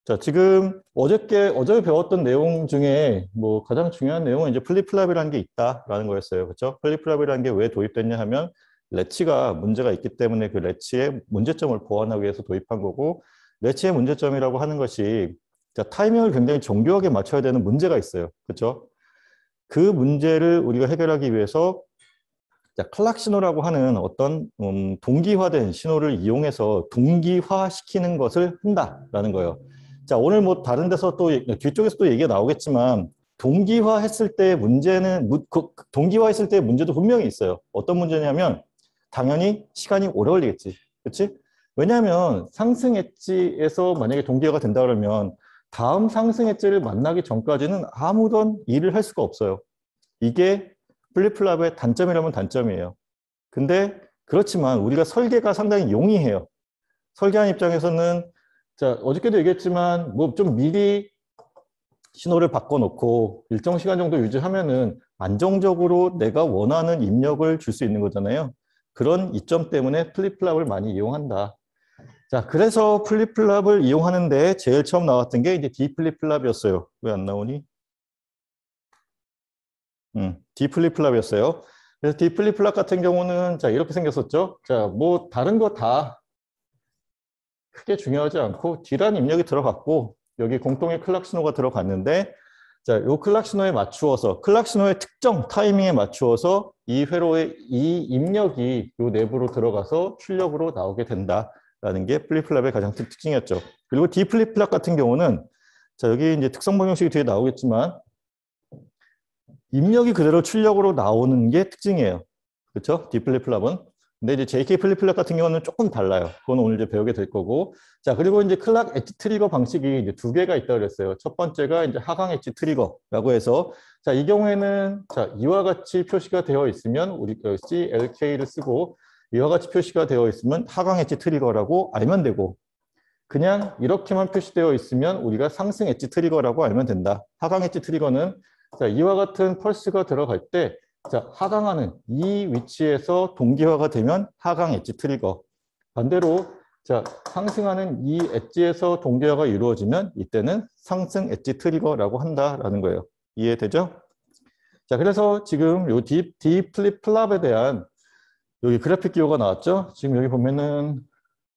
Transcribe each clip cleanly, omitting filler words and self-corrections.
자, 지금 어제 배웠던 내용 중에 뭐 가장 중요한 내용은 이제 플립플랍이라는 게 있다라는 거였어요. 그렇죠? 플립플랍이라는 게 왜 도입됐냐 하면 레치가 문제가 있기 때문에 그 레치의 문제점을 보완하기 위해서 도입한 거고, 레치의 문제점이라고 하는 것이 자, 타이밍을 굉장히 정교하게 맞춰야 되는 문제가 있어요. 그렇죠? 그 문제를 우리가 해결하기 위해서 자, 클락 신호라고 하는 어떤 동기화된 신호를 이용해서 동기화시키는 것을 한다라는 거예요. 자, 오늘 뭐 다른 데서 또 뒤쪽에서 또 얘기가 나오겠지만 동기화했을 때 문제는 동기화했을 때 문제도 분명히 있어요. 어떤 문제냐면 당연히 시간이 오래 걸리겠지. 그렇지? 왜냐하면 상승 엣지에서 만약에 동기화가 된다 그러면 다음 상승 엣지를 만나기 전까지는 아무런 일을 할 수가 없어요. 이게 플립플랍의 단점이라면 단점이에요. 근데 그렇지만 우리가 설계가 상당히 용이해요. 설계하는 입장에서는 자, 어저께도 얘기했지만 뭐 좀 미리 신호를 바꿔놓고 일정 시간 정도 유지하면은 안정적으로 내가 원하는 입력을 줄 수 있는 거잖아요. 그런 이점 때문에 플립플랍을 많이 이용한다. 자, 그래서 플립플랍을 이용하는데 제일 처음 나왔던 게 이제 디플립플랍이었어요. 왜 안 나오니? 디플립플랍이었어요. 그래서 디플립플랍 같은 경우는 자, 이렇게 생겼었죠. 자, 뭐 다른 거 다 크게 중요하지 않고 D란 입력이 들어갔고 여기 공통의 클락 신호가 들어갔는데 자, 요 클락 신호에 맞추어서 클락 신호의 특정 타이밍에 맞추어서 이 회로의 이 입력이 요 내부로 들어가서 출력으로 나오게 된다라는 게 플립플랍의 가장 특징이었죠. 그리고 디플립플랍 같은 경우는 자, 여기 이제 특성 방정식이 뒤에 나오겠지만 입력이 그대로 출력으로 나오는 게 특징이에요. 그렇죠? 디플립플랍은. 근데 이제 JK 플립플랍 같은 경우는 조금 달라요. 그건 오늘 이제 배우게 될 거고. 자, 그리고 이제 클락 엣지 트리거 방식이 이제 두 개가 있다고 그랬어요. 첫 번째가 이제 하강 엣지 트리거라고 해서 자, 이 경우에는 자, 이와 같이 표시가 되어 있으면 우리 CLK를 쓰고 이와 같이 표시가 되어 있으면 하강 엣지 트리거라고 알면 되고 그냥 이렇게만 표시되어 있으면 우리가 상승 엣지 트리거라고 알면 된다. 하강 엣지 트리거는 자, 이와 같은 펄스가 들어갈 때 자, 하강하는 이 위치에서 동기화가 되면 하강 엣지 트리거. 반대로 자, 상승하는 이 엣지에서 동기화가 이루어지면 이때는 상승 엣지 트리거라고 한다라는 거예요. 이해되죠? 자, 그래서 지금 요 D 플립플랍에 대한 여기 그래픽 기호가 나왔죠? 지금 여기 보면은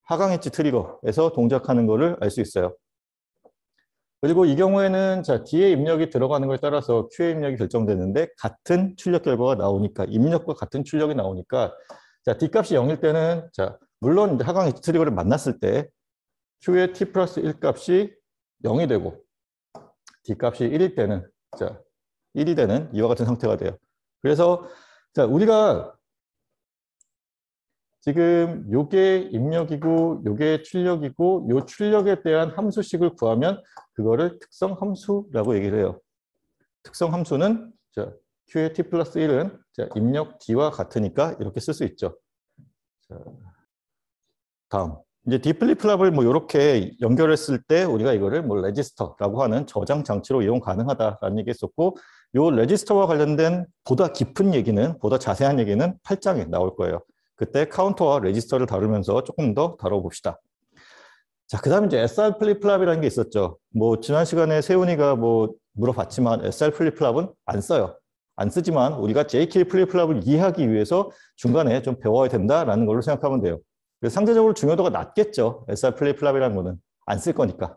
하강 엣지 트리거에서 동작하는 거를 알 수 있어요. 그리고 이 경우에는 자, D의 입력이 들어가는 것에 따라서 Q의 입력이 결정되는데 같은 출력 결과가 나오니까 입력과 같은 출력이 나오니까 자, D 값이 0일 때는 자, 물론 하강 엣지 트리거를 만났을 때 Q의 T 플러스 1 값이 0이 되고 D 값이 1일 때는 자, 1이 되는 이와 같은 상태가 돼요. 그래서 자, 우리가 지금 요게 입력이고 요게 출력이고 요 출력에 대한 함수식을 구하면 그거를 특성 함수라고 얘기를 해요. 특성 함수는 자, Q의 T 플러스 1은 자, 입력 D와 같으니까 이렇게 쓸 수 있죠. 자, 다음. 이제 디플립플랍을 뭐 이렇게 연결했을 때 우리가 이거를 뭐 레지스터라고 하는 저장 장치로 이용 가능하다라는 얘기 했었고 요 레지스터와 관련된 보다 깊은 얘기는 보다 자세한 얘기는 8장에 나올 거예요. 그때 카운터와 레지스터를 다루면서 조금 더 다뤄봅시다. 자, 그 다음에 이제 SR 플립플랍이라는 게 있었죠. 뭐, 지난 시간에 세훈이가 뭐 물어봤지만 SR 플립플랍은 안 써요. 안 쓰지만 우리가 JK 플립플랍을 이해하기 위해서 중간에 좀 배워야 된다라는 걸로 생각하면 돼요. 그래서 상대적으로 중요도가 낮겠죠. SR 플립플랍이라는 거는. 안 쓸 거니까.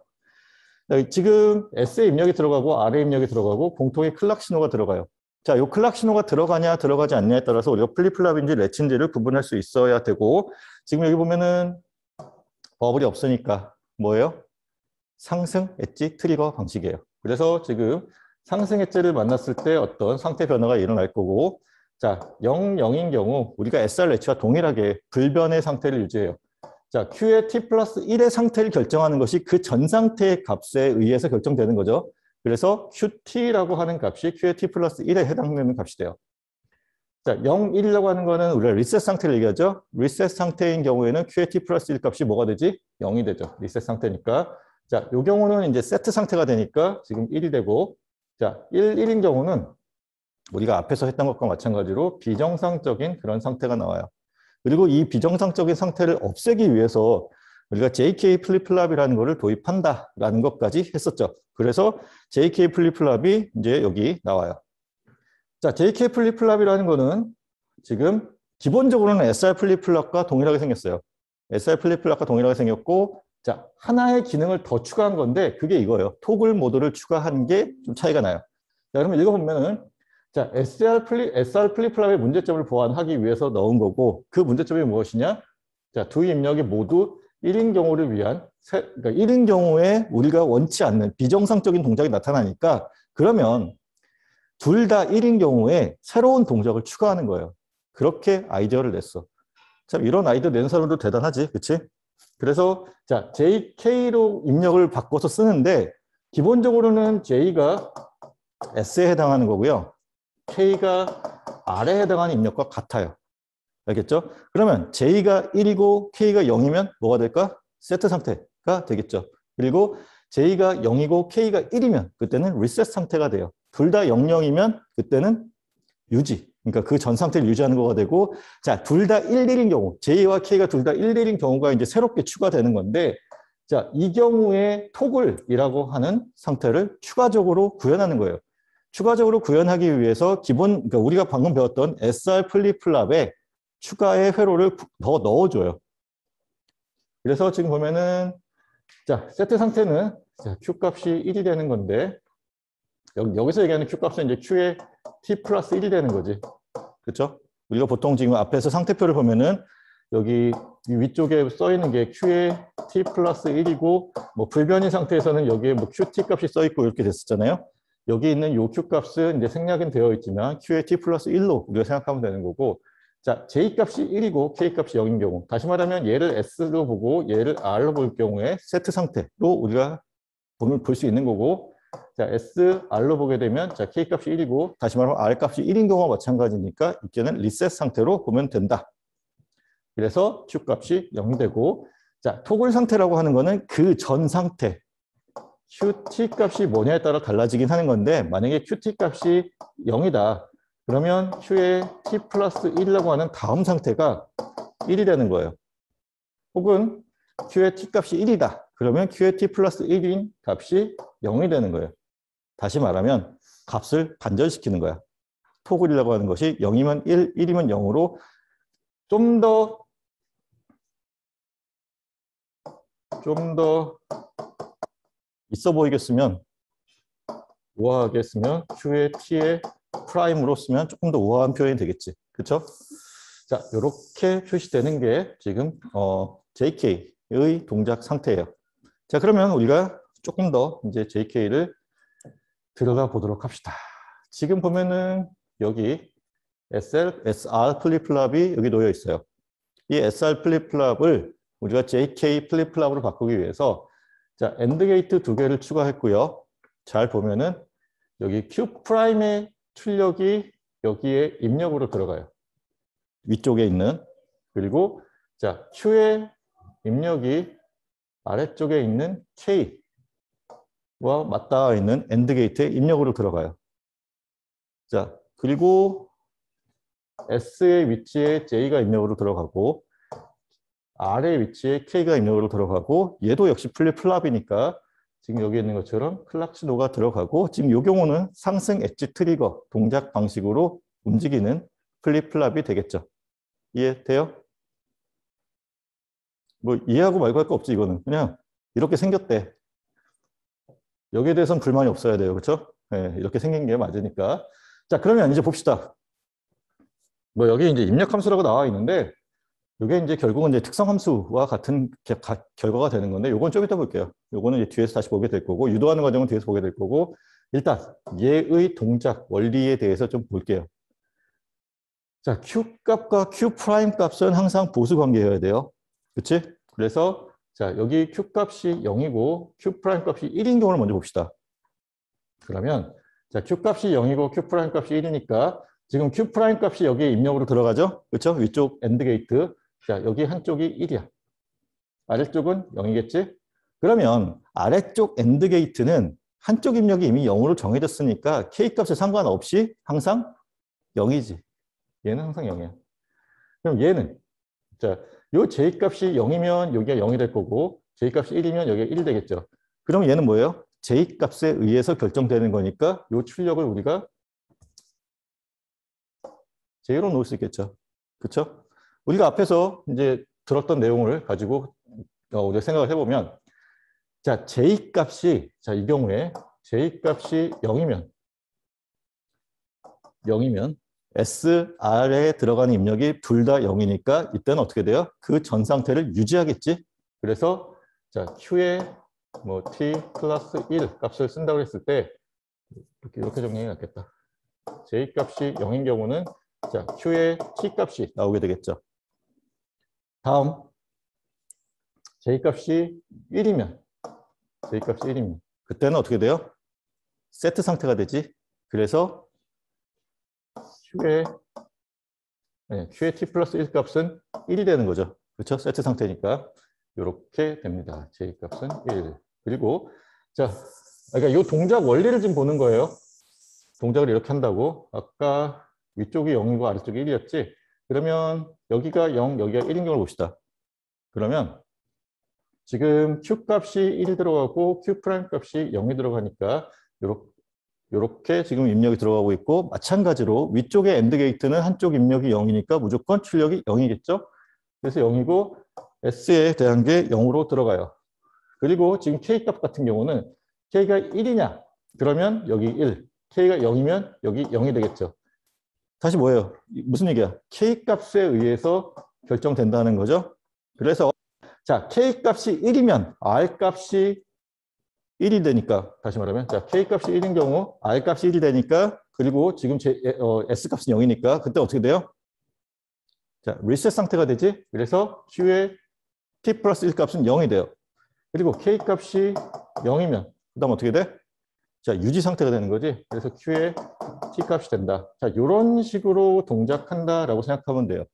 지금 S의 입력이 들어가고 R의 입력이 들어가고 공통의 클락 신호가 들어가요. 자, 요 클락 신호가 들어가냐 들어가지 않냐에 따라서 우리가 플립플랍인지 레치인지를 구분할 수 있어야 되고 지금 여기 보면은 버블이 없으니까 뭐예요? 상승 엣지 트리거 방식이에요. 그래서 지금 상승 엣지를 만났을 때 어떤 상태 변화가 일어날 거고 자, 0, 0인 경우 우리가 SR 레치와 동일하게 불변의 상태를 유지해요. 자, Q의 T 플러스 1의 상태를 결정하는 것이 그 전 상태의 값에 의해서 결정되는 거죠. 그래서 QT라고 하는 값이 Q의 T 플러스 1에 해당되는 값이 돼요. 자, 0, 1이라고 하는 거는 우리가 리셋 상태를 얘기하죠. 리셋 상태인 경우에는 Q의 T 플러스 1 값이 뭐가 되지? 0이 되죠. 리셋 상태니까. 자, 요 경우는 이제 세트 상태가 되니까 지금 1이 되고 자, 1인 경우는 우리가 앞에서 했던 것과 마찬가지로 비정상적인 그런 상태가 나와요. 그리고 이 비정상적인 상태를 없애기 위해서 우리가 JK 플립플랍이라는 거를 도입한다라는 것까지 했었죠. 그래서 JK 플립플랍이 이제 여기 나와요. 자, JK 플립플랍이라는 거는 지금 기본적으로는 SR 플립플랍과 동일하게 생겼어요. SR 플립플랍과 동일하게 생겼고, 자, 하나의 기능을 더 추가한 건데 그게 이거예요. 토글 모드를 추가한 게 좀 차이가 나요. 자, 그러면 읽어보면은 자, SR 플립플랍의 문제점을 보완하기 위해서 넣은 거고, 그 문제점이 무엇이냐? 자, 두 입력이 모두 1인 경우를 위한, 그러니까 1인 경우에 우리가 원치 않는 비정상적인 동작이 나타나니까, 그러면 둘 다 1인 경우에 새로운 동작을 추가하는 거예요. 그렇게 아이디어를 냈어. 참, 이런 아이디어 낸 사람도 대단하지, 그치? 그래서, 자, JK로 입력을 바꿔서 쓰는데, 기본적으로는 J가 S에 해당하는 거고요. K가 R에 해당하는 입력과 같아요. 알겠죠? 그러면 J가 1이고 K가 0이면 뭐가 될까? 세트 상태가 되겠죠. 그리고 J가 0이고 K가 1이면 그때는 리셋 상태가 돼요. 둘 다 00이면 그때는 유지. 그러니까 그 전 상태를 유지하는 거가 되고, 자, 둘 다 11인 경우, J와 K가 둘 다 11인 경우가 이제 새롭게 추가되는 건데, 자, 이 경우에 토글이라고 하는 상태를 추가적으로 구현하는 거예요. 추가적으로 구현하기 위해서 그러니까 우리가 방금 배웠던 SR 플립플랍에 추가의 회로를 더 넣어줘요. 그래서 지금 보면은, 자, 세트 상태는 자, Q 값이 1이 되는 건데, 여기서 얘기하는 Q 값은 이제 Q의 T 플러스 1이 되는 거지. 그렇죠? 우리가 보통 지금 앞에서 상태표를 보면은, 여기 위쪽에 써 있는 게 Q의 T 플러스 1이고, 뭐 불변이 상태에서는 여기에 뭐 QT 값이 써 있고 이렇게 됐었잖아요. 여기 있는 요 Q 값은 이제 생략은 되어 있지만 Q의 T 플러스 1로 우리가 생각하면 되는 거고, 자, J 값이 1이고 K 값이 0인 경우, 다시 말하면 얘를 S로 보고 얘를 R로 볼 경우에 세트 상태로 우리가 볼 수 있는 거고, 자, S, R로 보게 되면 자, K 값이 1이고 다시 말하면 R 값이 1인 경우와 마찬가지니까 이때는 리셋 상태로 보면 된다. 그래서 Q 값이 0이 되고, 자, 토글 상태라고 하는 거는 그 전 상태, QT 값이 뭐냐에 따라 달라지긴 하는 건데, 만약에 QT 값이 0이다. 그러면 Q의 T 플러스 1이라고 하는 다음 상태가 1이 되는 거예요. 혹은 Q의 T 값이 1이다. 그러면 Q의 T 플러스 1인 값이 0이 되는 거예요. 다시 말하면 값을 반전시키는 거야. 토글이라고 하는 것이 0이면 1, 1이면 0으로 좀 더 있어 보이겠으면, 우아하게 쓰면 Q의 T의 프라임으로 쓰면 조금 더 우아한 표현이 되겠지. 그렇죠? 자, 이렇게 표시되는 게 지금 JK의 동작 상태예요. 자, 그러면 우리가 조금 더 이제 JK를 들어가 보도록 합시다. 지금 보면은 여기 SR 플립플랍이 여기 놓여 있어요. 이 SR 플립플랍을 우리가 JK 플립플랍으로 바꾸기 위해서 자, 엔드 게이트 2개를 추가했고요. 잘 보면은 여기 Q'의 출력이 여기에 입력으로 들어가요. 위쪽에 있는. 그리고 자, Q의 입력이 아래쪽에 있는 K와 맞닿아 있는 엔드 게이트에 입력으로 들어가요. 자, 그리고 S의 위치에 J가 입력으로 들어가고, R의 위치에 K가 입력으로 들어가고, 얘도 역시 플립플랍이니까 지금 여기 있는 것처럼 클락 신호가 들어가고, 지금 이 경우는 상승 엣지 트리거 동작 방식으로 움직이는 플립플랍이 되겠죠. 이해돼요? 뭐 이해하고 말고 할 거 없지. 이거는 그냥 이렇게 생겼대. 여기에 대해서는 불만이 없어야 돼요. 그렇죠? 네, 이렇게 생긴 게 맞으니까. 자, 그러면 이제 봅시다. 뭐 여기 이제 입력 함수라고 나와 있는데, 이게 이제 결국은 이제 특성 함수와 같은 결과가 되는 건데, 요건 좀 이따 볼게요. 요거는 이제 뒤에서 다시 보게 될 거고, 유도하는 과정은 뒤에서 보게 될 거고, 일단 얘의 동작 원리에 대해서 좀 볼게요. 자, Q 값과 Q 프라임 값은 항상 보수 관계여야 돼요. 그렇지? 그래서 자, 여기 Q 값이 0이고 Q 프라임 값이 1인 경우를 먼저 봅시다. 그러면 자, Q 값이 0이고 Q 프라임 값이 1이니까 지금 Q 프라임 값이 여기에 입력으로 들어가죠? 그렇죠? 위쪽 엔드 게이트. 자, 여기 한쪽이 1이야. 아래쪽은 0이겠지? 그러면 아래쪽 엔드 게이트는 한쪽 입력이 이미 0으로 정해졌으니까 K 값에 상관없이 항상 0이지. 얘는 항상 0이야. 그럼 얘는 자, 요 j 값이 0이면 여기가 0이 될 거고 j 값이 1이면 여기가 1이 되겠죠. 그럼 얘는 뭐예요? j 값에 의해서 결정되는 거니까 요 출력을 우리가 j로 놓을 수 있겠죠. 그렇죠? 우리가 앞에서 이제 들었던 내용을 가지고 우리가 생각을 해보면 자, j 값이 자, 이 경우에 j 값이 0이면 SR에 들어가는 입력이 둘 다 0이니까 이때는 어떻게 돼요? 그 전 상태를 유지하겠지. 그래서 자, Q에 뭐 T 플러스 1 값을 쓴다고 했을 때 이렇게 정리해 놨겠다. J 값이 0인 경우는 자, Q의 T 값이 나오게 되겠죠. 다음 J 값이 1이면 그때는 어떻게 돼요? 세트 상태가 되지. 그래서 Q의 T 플러스 1 값은 1이 되는 거죠. 그렇죠? 세트 상태니까 이렇게 됩니다. J 값은 1. 그리고 자, 그러니까 이 동작 원리를 지금 보는 거예요. 동작을 이렇게 한다고. 아까 위쪽이 0이고 아래쪽이 1이었지. 그러면 여기가 0, 여기가 1인 경우를 봅시다. 그러면 지금 Q 값이 1이 들어가고 Q 프라임 값이 0이 들어가니까 이렇게 지금 입력이 들어가고 있고 마찬가지로 위쪽의 AND 게이트는 한쪽 입력이 0이니까 무조건 출력이 0이겠죠. 그래서 0이고 S에 대한 게 0으로 들어가요. 그리고 지금 K 값 같은 경우는 K가 1이냐? 그러면 여기 1. K가 0이면 여기 0이 되겠죠. 다시 뭐예요? 무슨 얘기야? K 값에 의해서 결정된다는 거죠. 그래서 자, K 값이 1이면 R 값이 1이 되니까 다시 말하면 자, K 값이 1인 경우 R 값이 1이 되니까 그리고 지금 S 값은 0이니까 그때 어떻게 돼요? 자, 리셋 상태가 되지. 그래서 Q의 T 플러스 1 값은 0이 돼요. 그리고 K 값이 0이면 그다음 어떻게 돼? 자, 유지 상태가 되는 거지. 그래서 Q의 T 값이 된다. 자, 이런 식으로 동작한다라고 생각하면 돼요.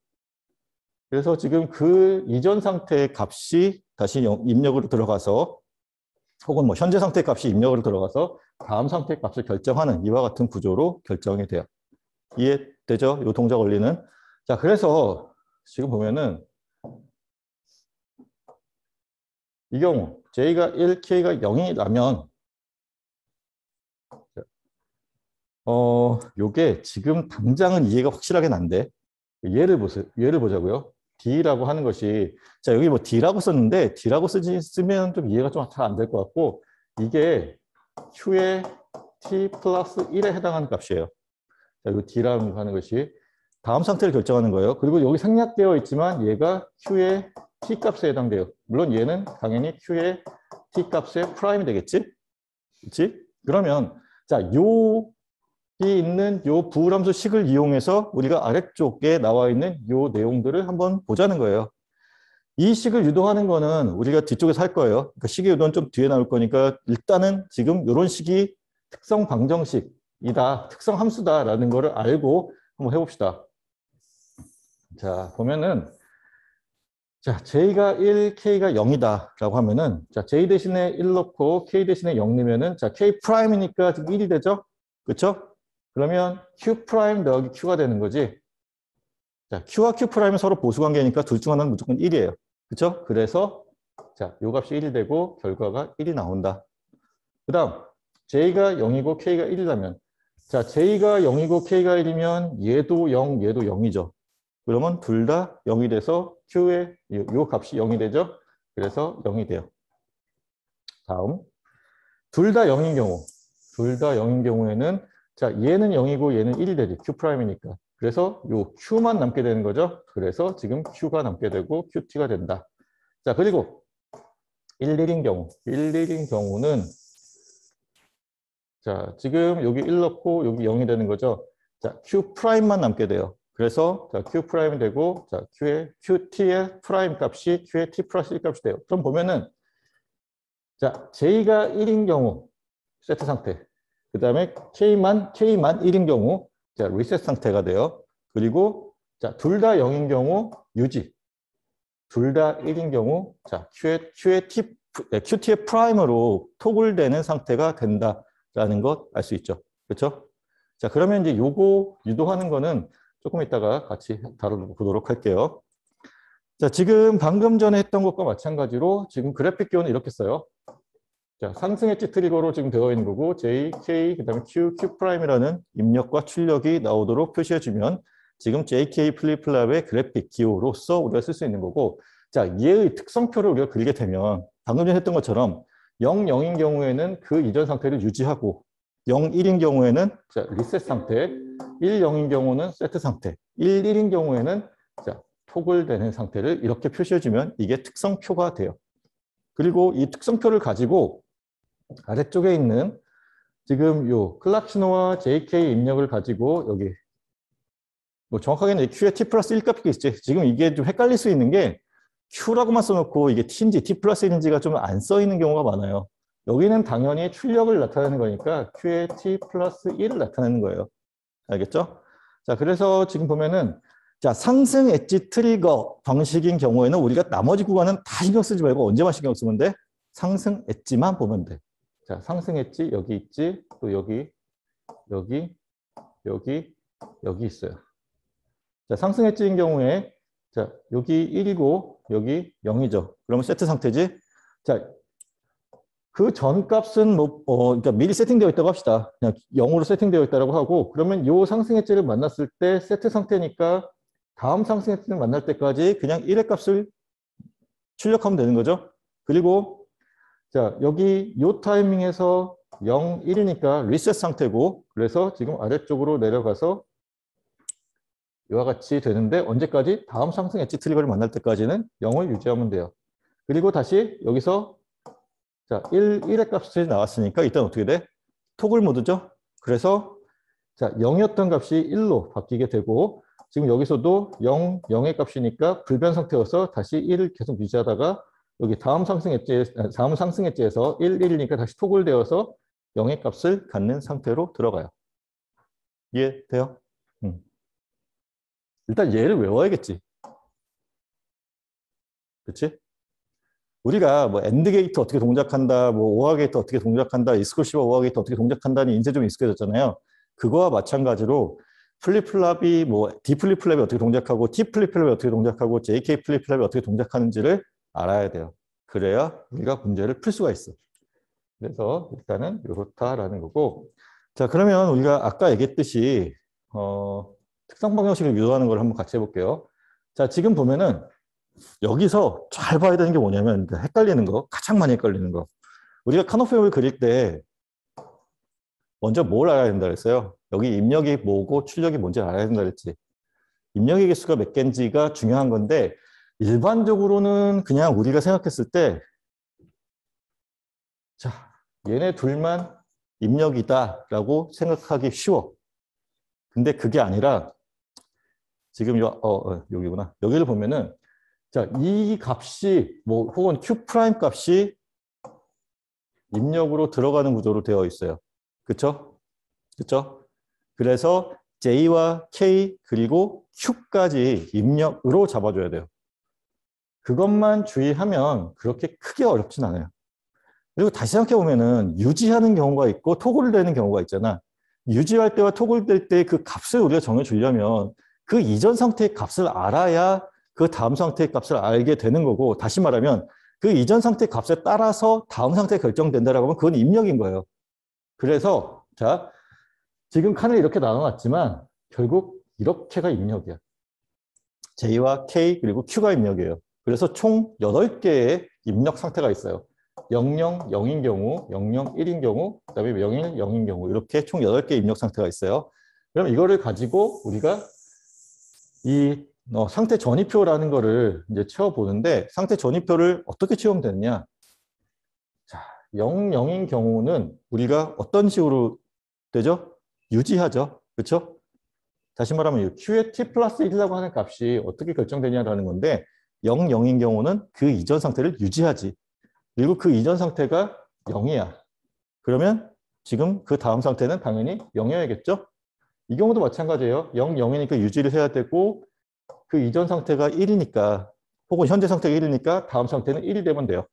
그래서 지금 그 이전 상태의 값이 다시 입력으로 들어가서 혹은 뭐 현재 상태 값이 입력으로 들어가서 다음 상태 값을 결정하는 이와 같은 구조로 결정이 돼요. 이해되죠? 이 동작 원리는. 자, 그래서 지금 보면은 이 경우 J가 1, K가 0이라면 요게 지금 당장은 이해가 확실하게 난데 예를 보자고요. D라고 하는 것이 자, 여기 뭐 D라고 썼는데 D라고 쓰면 좀 이해가 좀 잘 안 될 것 같고 이게 Q의 T 플러스 1에 해당하는 값이에요. 자, 이 D라고 하는 것이 다음 상태를 결정하는 거예요. 그리고 여기 생략되어 있지만 얘가 Q의 T 값에 해당돼요. 물론 얘는 당연히 Q의 T 값의 프라임이 되겠지? 그렇지? 그러면 자, 여기 있는 요 부호함수 식을 이용해서 우리가 아래쪽에 나와 있는 요 내용들을 한번 보자는 거예요. 이 식을 유도하는 거는 우리가 뒤쪽에서 할 거예요. 그러니까 식의 유도는 좀 뒤에 나올 거니까 일단은 지금 이런 식이 특성 방정식이다, 특성 함수다라는 거를 알고 한번 해봅시다. 자, 보면은 자, J가 1, K가 0이다라고 하면은 자, J 대신에 1 넣고 K 대신에 0 넣으면은 자, K 프라임이니까 지금 1이 되죠? 그렇죠? 그러면 Q 프라임 더하기 Q가 되는 거지. 자, Q와 Q 프라임은 서로 보수 관계니까 둘 중 하나는 무조건 1이에요. 그렇죠? 그래서 자, 요 값이 1이 되고 결과가 1이 나온다. 그다음 J가 0이고 K가 1이라면 자, J가 0이고 K가 1이면 얘도 0, 얘도 0이죠. 그러면 둘 다 0이 돼서 Q의 요 값이 0이 되죠. 그래서 0이 돼요. 다음 둘 다 0인 경우에는 자, 얘는 0이고 얘는 1이 되지. Q 프라임이니까. 그래서 요 Q만 남게 되는 거죠. 그래서 지금 Q가 남게 되고 QT가 된다. 자, 그리고 11인 경우는 자, 지금 여기 1 넣고 여기 0이 되는 거죠. 자, Q 프라임만 남게 돼요. 그래서 자, Q 프라임이 되고 자, QT의 프라임 값이 Q의 T 플러스 1 값이 돼요. 그럼 보면은 자, J가 1인 경우 세트 상태. 그다음에 K만 1인 경우 자, 리셋 상태가 돼요. 그리고 자, 둘 다 0인 경우 유지. 둘 다 1인 경우 자, QT의 프라임으로 토글되는 상태가 된다라는 것 알 수 있죠. 그렇죠? 자, 그러면 이제 요거 유도하는 거는 조금 이따가 같이 다뤄보도록 할게요. 자, 지금 방금 전에 했던 것과 마찬가지로 지금 그래픽 기호는 이렇게 써요. 자, 상승 엣지 트리거로 지금 되어 있는 거고 J, K, 그다음에 Q, Q 프라임이라는 입력과 출력이 나오도록 표시해 주면 지금 JK 플립플랍의 그래픽 기호로서 우리가 쓸 수 있는 거고, 자, 얘의 특성표를 우리가 그리게 되면 방금 전에 했던 것처럼 0, 0인 경우에는 그 이전 상태를 유지하고 0, 1인 경우에는 자, 리셋 상태, 1, 0인 경우는 세트 상태, 1, 1인 경우에는 자, 토글 되는 상태를 이렇게 표시해 주면 이게 특성표가 돼요. 그리고 이 특성표를 가지고 아래쪽에 있는 지금 요 클락 신호와 JK 입력을 가지고 여기 뭐 정확하게는 Q에 T 플러스 1 값이 있지. 지금 이게 좀 헷갈릴 수 있는 게 Q라고만 써놓고 이게 T인지 T 플러스 1인지가 좀 안 써 있는 경우가 많아요. 여기는 당연히 출력을 나타내는 거니까 Q에 T 플러스 1을 나타내는 거예요. 알겠죠? 자, 그래서 지금 보면은 자, 상승 엣지 트리거 방식인 경우에는 우리가 나머지 구간은 다 신경 쓰지 말고 언제만 신경 쓰면 돼? 상승 엣지만 보면 돼. 자, 상승 엣지 여기 있지, 또 여기, 여기, 여기, 여기 있어요. 자, 상승 엣지인 경우에 자, 여기 1이고 여기 0이죠. 그러면 세트 상태지. 자, 그 전 값은 뭐 그러니까 미리 세팅되어 있다고 합시다. 그냥 0으로 세팅되어 있다고 하고, 그러면 요 상승 엣지를 만났을 때 세트 상태니까 다음 상승 엣지를 만날 때까지 그냥 1의 값을 출력하면 되는 거죠. 그리고 자, 여기 요 타이밍에서 0, 1이니까 리셋 상태고, 그래서 지금 아래쪽으로 내려가서 이와 같이 되는데 언제까지? 다음 상승 엣지 트리거를 만날 때까지는 0을 유지하면 돼요. 그리고 다시 여기서 자, 1의 값이 나왔으니까 일단 어떻게 돼? 토글 모드죠? 그래서 자, 0이었던 값이 1로 바뀌게 되고, 지금 여기서도 0, 0의 값이니까 불변 상태여서 다시 1을 계속 유지하다가 여기 다음 상승 엣지에서 1, 1이니까 다시 토글 되어서 0의 값을 갖는 상태로 들어가요. 이해돼요? 일단 얘를 외워야겠지. 그렇지? 우리가 뭐 엔드 게이트 어떻게 동작한다, 뭐 오어 게이트 어떻게 동작한다, 이스코시바 오어 게이트 어떻게 동작한다니 이제 좀 익숙해졌잖아요. 그거와 마찬가지로 플립플랍이 뭐 D 플립플랍이 어떻게 동작하고 T 플립플랍이 어떻게 동작하고 JK 플립플랍이 어떻게 동작하는지를 알아야 돼요. 그래야 우리가 문제를 풀 수가 있어. 그래서 일단은 이렇다라는 거고. 자, 그러면 우리가 아까 얘기했듯이 특성 방정식을 유도하는 걸 한번 같이 해볼게요. 자, 지금 보면은 여기서 잘 봐야 되는 게 뭐냐면 헷갈리는 거, 가장 많이 헷갈리는 거. 우리가 카노프형을 그릴 때 먼저 뭘 알아야 된다 그랬어요? 여기 입력이 뭐고 출력이 뭔지 알아야 된다 그랬지. 입력의 개수가 몇 개인지가 중요한 건데 일반적으로는 그냥 우리가 생각했을 때 자, 얘네 둘만 입력이다라고 생각하기 쉬워. 근데 그게 아니라 지금 여기구나. 여기를 보면은 자, 이 값이 뭐 혹은 Q 프라임 값이 입력으로 들어가는 구조로 되어 있어요. 그렇죠? 그렇죠? 그래서 J와 K 그리고 Q까지 입력으로 잡아줘야 돼요. 그것만 주의하면 그렇게 크게 어렵진 않아요. 그리고 다시 생각해 보면은 유지하는 경우가 있고 토글 되는 경우가 있잖아. 유지할 때와 토글 될 때 그 값을 우리가 정해주려면 그 이전 상태의 값을 알아야 그 다음 상태의 값을 알게 되는 거고, 다시 말하면 그 이전 상태의 값에 따라서 다음 상태가 결정된다라고 하면 그건 입력인 거예요. 그래서 자, 지금 칸을 이렇게 나눠놨지만 결국 이렇게가 입력이야. J와 K 그리고 Q가 입력이에요. 그래서 총 8개의 입력 상태가 있어요. 00, 0인 경우, 00, 1인 경우, 그 다음에 01, 0인 경우 이렇게 총 8개의 입력 상태가 있어요. 그럼 이거를 가지고 우리가 이 상태 전이표라는 거를 이제 채워보는데, 상태 전이표를 어떻게 채우면 되느냐? 자, 0, 0인 경우는 우리가 어떤 식으로 되죠? 유지하죠. 그렇죠? 다시 말하면 Q의 T 플러스 1이라고 하는 값이 어떻게 결정되냐라는 건데, 0, 0인 경우는 그 이전 상태를 유지하지. 그리고 그 이전 상태가 0이야. 그러면 지금 그 다음 상태는 당연히 0이어야겠죠? 이 경우도 마찬가지예요. 0, 0이니까 유지를 해야 되고, 그 이전 상태가 1이니까 혹은 현재 상태가 1이니까 다음 상태는 1이 되면 돼요.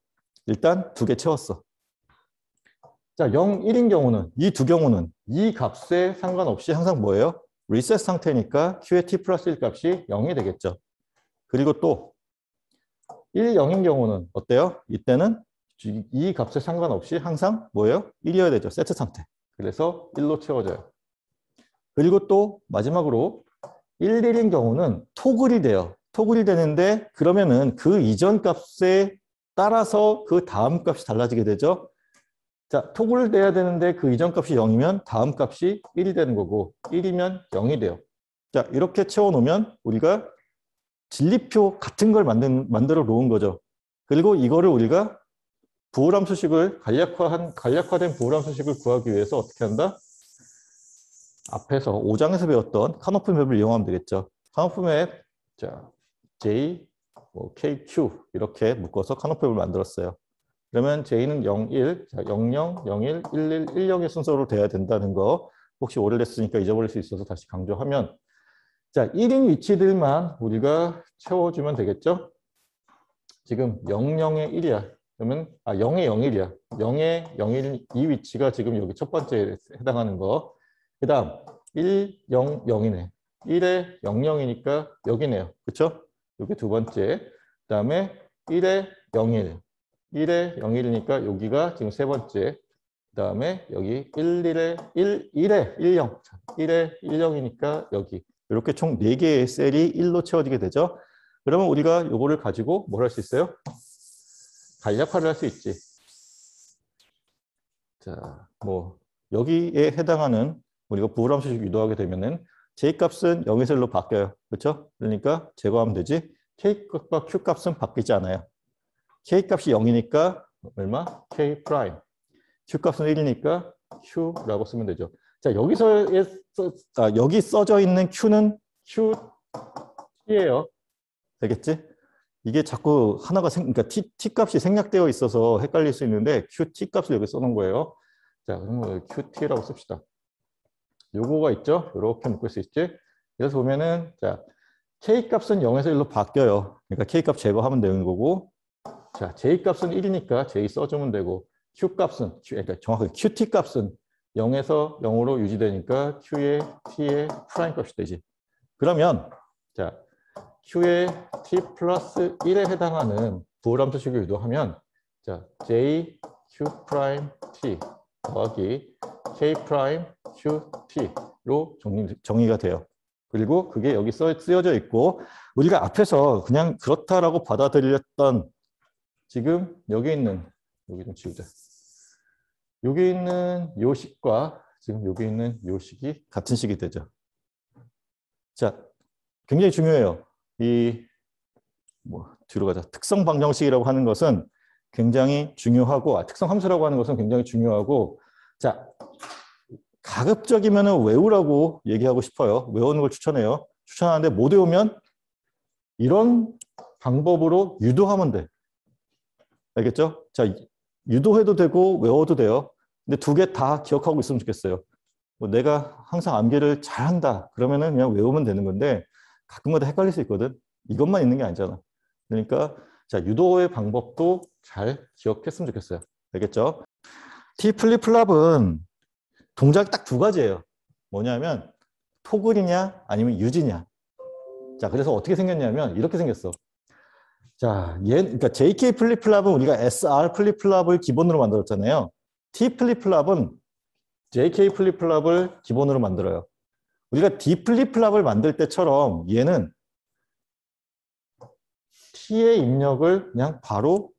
일단 2개 채웠어. 자, 0, 1인 경우는 이 두 경우는 이 값에 상관없이 항상 뭐예요? 리셋 상태니까 Q의 T 플러스 1 값이 0이 되겠죠. 그리고 또 1, 0인 경우는 어때요? 이때는 이 값에 상관없이 항상 뭐예요? 1이어야 되죠. 세트 상태. 그래서 1로 채워져요. 그리고 또 마지막으로 1, 1인 경우는 토글이 돼요. 토글이 되는데 그러면은 그 이전 값에 따라서 그 다음 값이 달라지게 되죠. 자, 토글 돼야 되는데 그 이전 값이 0이면 다음 값이 1이 되는 거고 1이면 0이 돼요. 자, 이렇게 채워놓으면 우리가 진리표 같은 걸 만들어 놓은 거죠. 그리고 이거를 우리가 부호함수식을 간략화된 부호함수식을 구하기 위해서 어떻게 한다? 앞에서 5장에서 배웠던 카노프 맵을 이용하면 되겠죠. 카노프 맵, 자, J, K, Q 이렇게 묶어서 카노프 맵을 만들었어요. 그러면 J는 0, 1, 자, 0, 0, 0, 1, 1, 1, 1, 0의 순서로 돼야 된다는 거 혹시 오래됐으니까 잊어버릴 수 있어서 다시 강조하면 자, 1인 위치들만 우리가 채워주면 되겠죠? 지금 0, 0에 1이야. 그러면 0에 0일이야. 0에 0일 이 위치가 지금 여기 첫 번째에 해당하는 거. 그 다음 1, 0, 0이네. 1에 0, 0이니까 여기네요. 그렇죠? 여기 두 번째. 그 다음에 1에 0일. 1에 0일이니까 여기가 지금 세 번째. 그 다음에 여기 1, 1에 1에 1, 0. 1에 1, 0이니까 여기. 이렇게 총 4개의 셀이 1로 채워지게 되죠. 그러면 우리가 이거를 가지고 뭘 할 수 있어요? 간략화를 할 수 있지. 자, 뭐 여기에 해당하는 우리가 부호함수식 유도하게 되면은 J값은 0에서 1로 바뀌어요. 그렇죠? 그러니까 제거하면 되지. K값과 Q값은 바뀌지 않아요. K값이 0이니까 얼마? K 프라임. Q값은 1이니까 Q라고 쓰면 되죠. 자, 여기 써져 있는 Q는 QT예요. 되겠지? 이게 자꾸 하나가 그러니까 T 값이 생략되어 있어서 헷갈릴 수 있는데 QT 값을 여기 써놓은 거예요. 자, 그러면 QT라고 씁시다. 요거가 있죠? 이렇게 묶을 수 있지? 그래서 보면은 자, K 값은 0에서 1로 바뀌어요. 그러니까 K 값 제거하면 되는 거고, 자, J 값은 1이니까 J 써주면 되고, Q 값은 그러니까 정확하게 QT 값은 0에서 0으로 유지되니까 Q의 T의 프라임 값이 되지. 그러면 자, Q의 T 플러스 1에 해당하는 부호함수식을 유도하면 자, J Q 프라임 T 더하기 K 프라임 Q T로 정의가 돼요. 그리고 그게 여기 쓰여져 있고 우리가 앞에서 그냥 그렇다라고 받아들였던 지금 여기 좀 지우자. 여기 있는 요 식과 지금 여기 있는 요 식이 같은 식이 되죠. 자, 굉장히 중요해요. 뒤로 가자. 특성 방정식이라고 하는 것은 굉장히 중요하고, 특성 함수라고 하는 것은 굉장히 중요하고, 자, 가급적이면 외우라고 얘기하고 싶어요. 외우는 걸 추천해요. 추천하는데 못 외우면 이런 방법으로 유도하면 돼. 알겠죠? 자, 유도해도 되고 외워도 돼요. 근데 두 개 다 기억하고 있으면 좋겠어요. 뭐 내가 항상 암기를 잘한다. 그러면은 그냥 외우면 되는 건데 가끔마다 헷갈릴 수 있거든. 이것만 있는 게 아니잖아. 그러니까 자, 유도의 방법도 잘 기억했으면 좋겠어요. 알겠죠? T 플립플랍은 동작이 딱 두 가지예요. 뭐냐면 토글이냐 아니면 유지냐. 자, 그래서 어떻게 생겼냐면 이렇게 생겼어. 자, 그러니까 JK 플립플랍은 우리가 SR 플립플랍을 기본으로 만들었잖아요. T 플립플랍은 JK 플립플랍을 기본으로 만들어요. 우리가 D 플립플랍을 만들 때처럼 얘는 T의 입력을 그냥 바로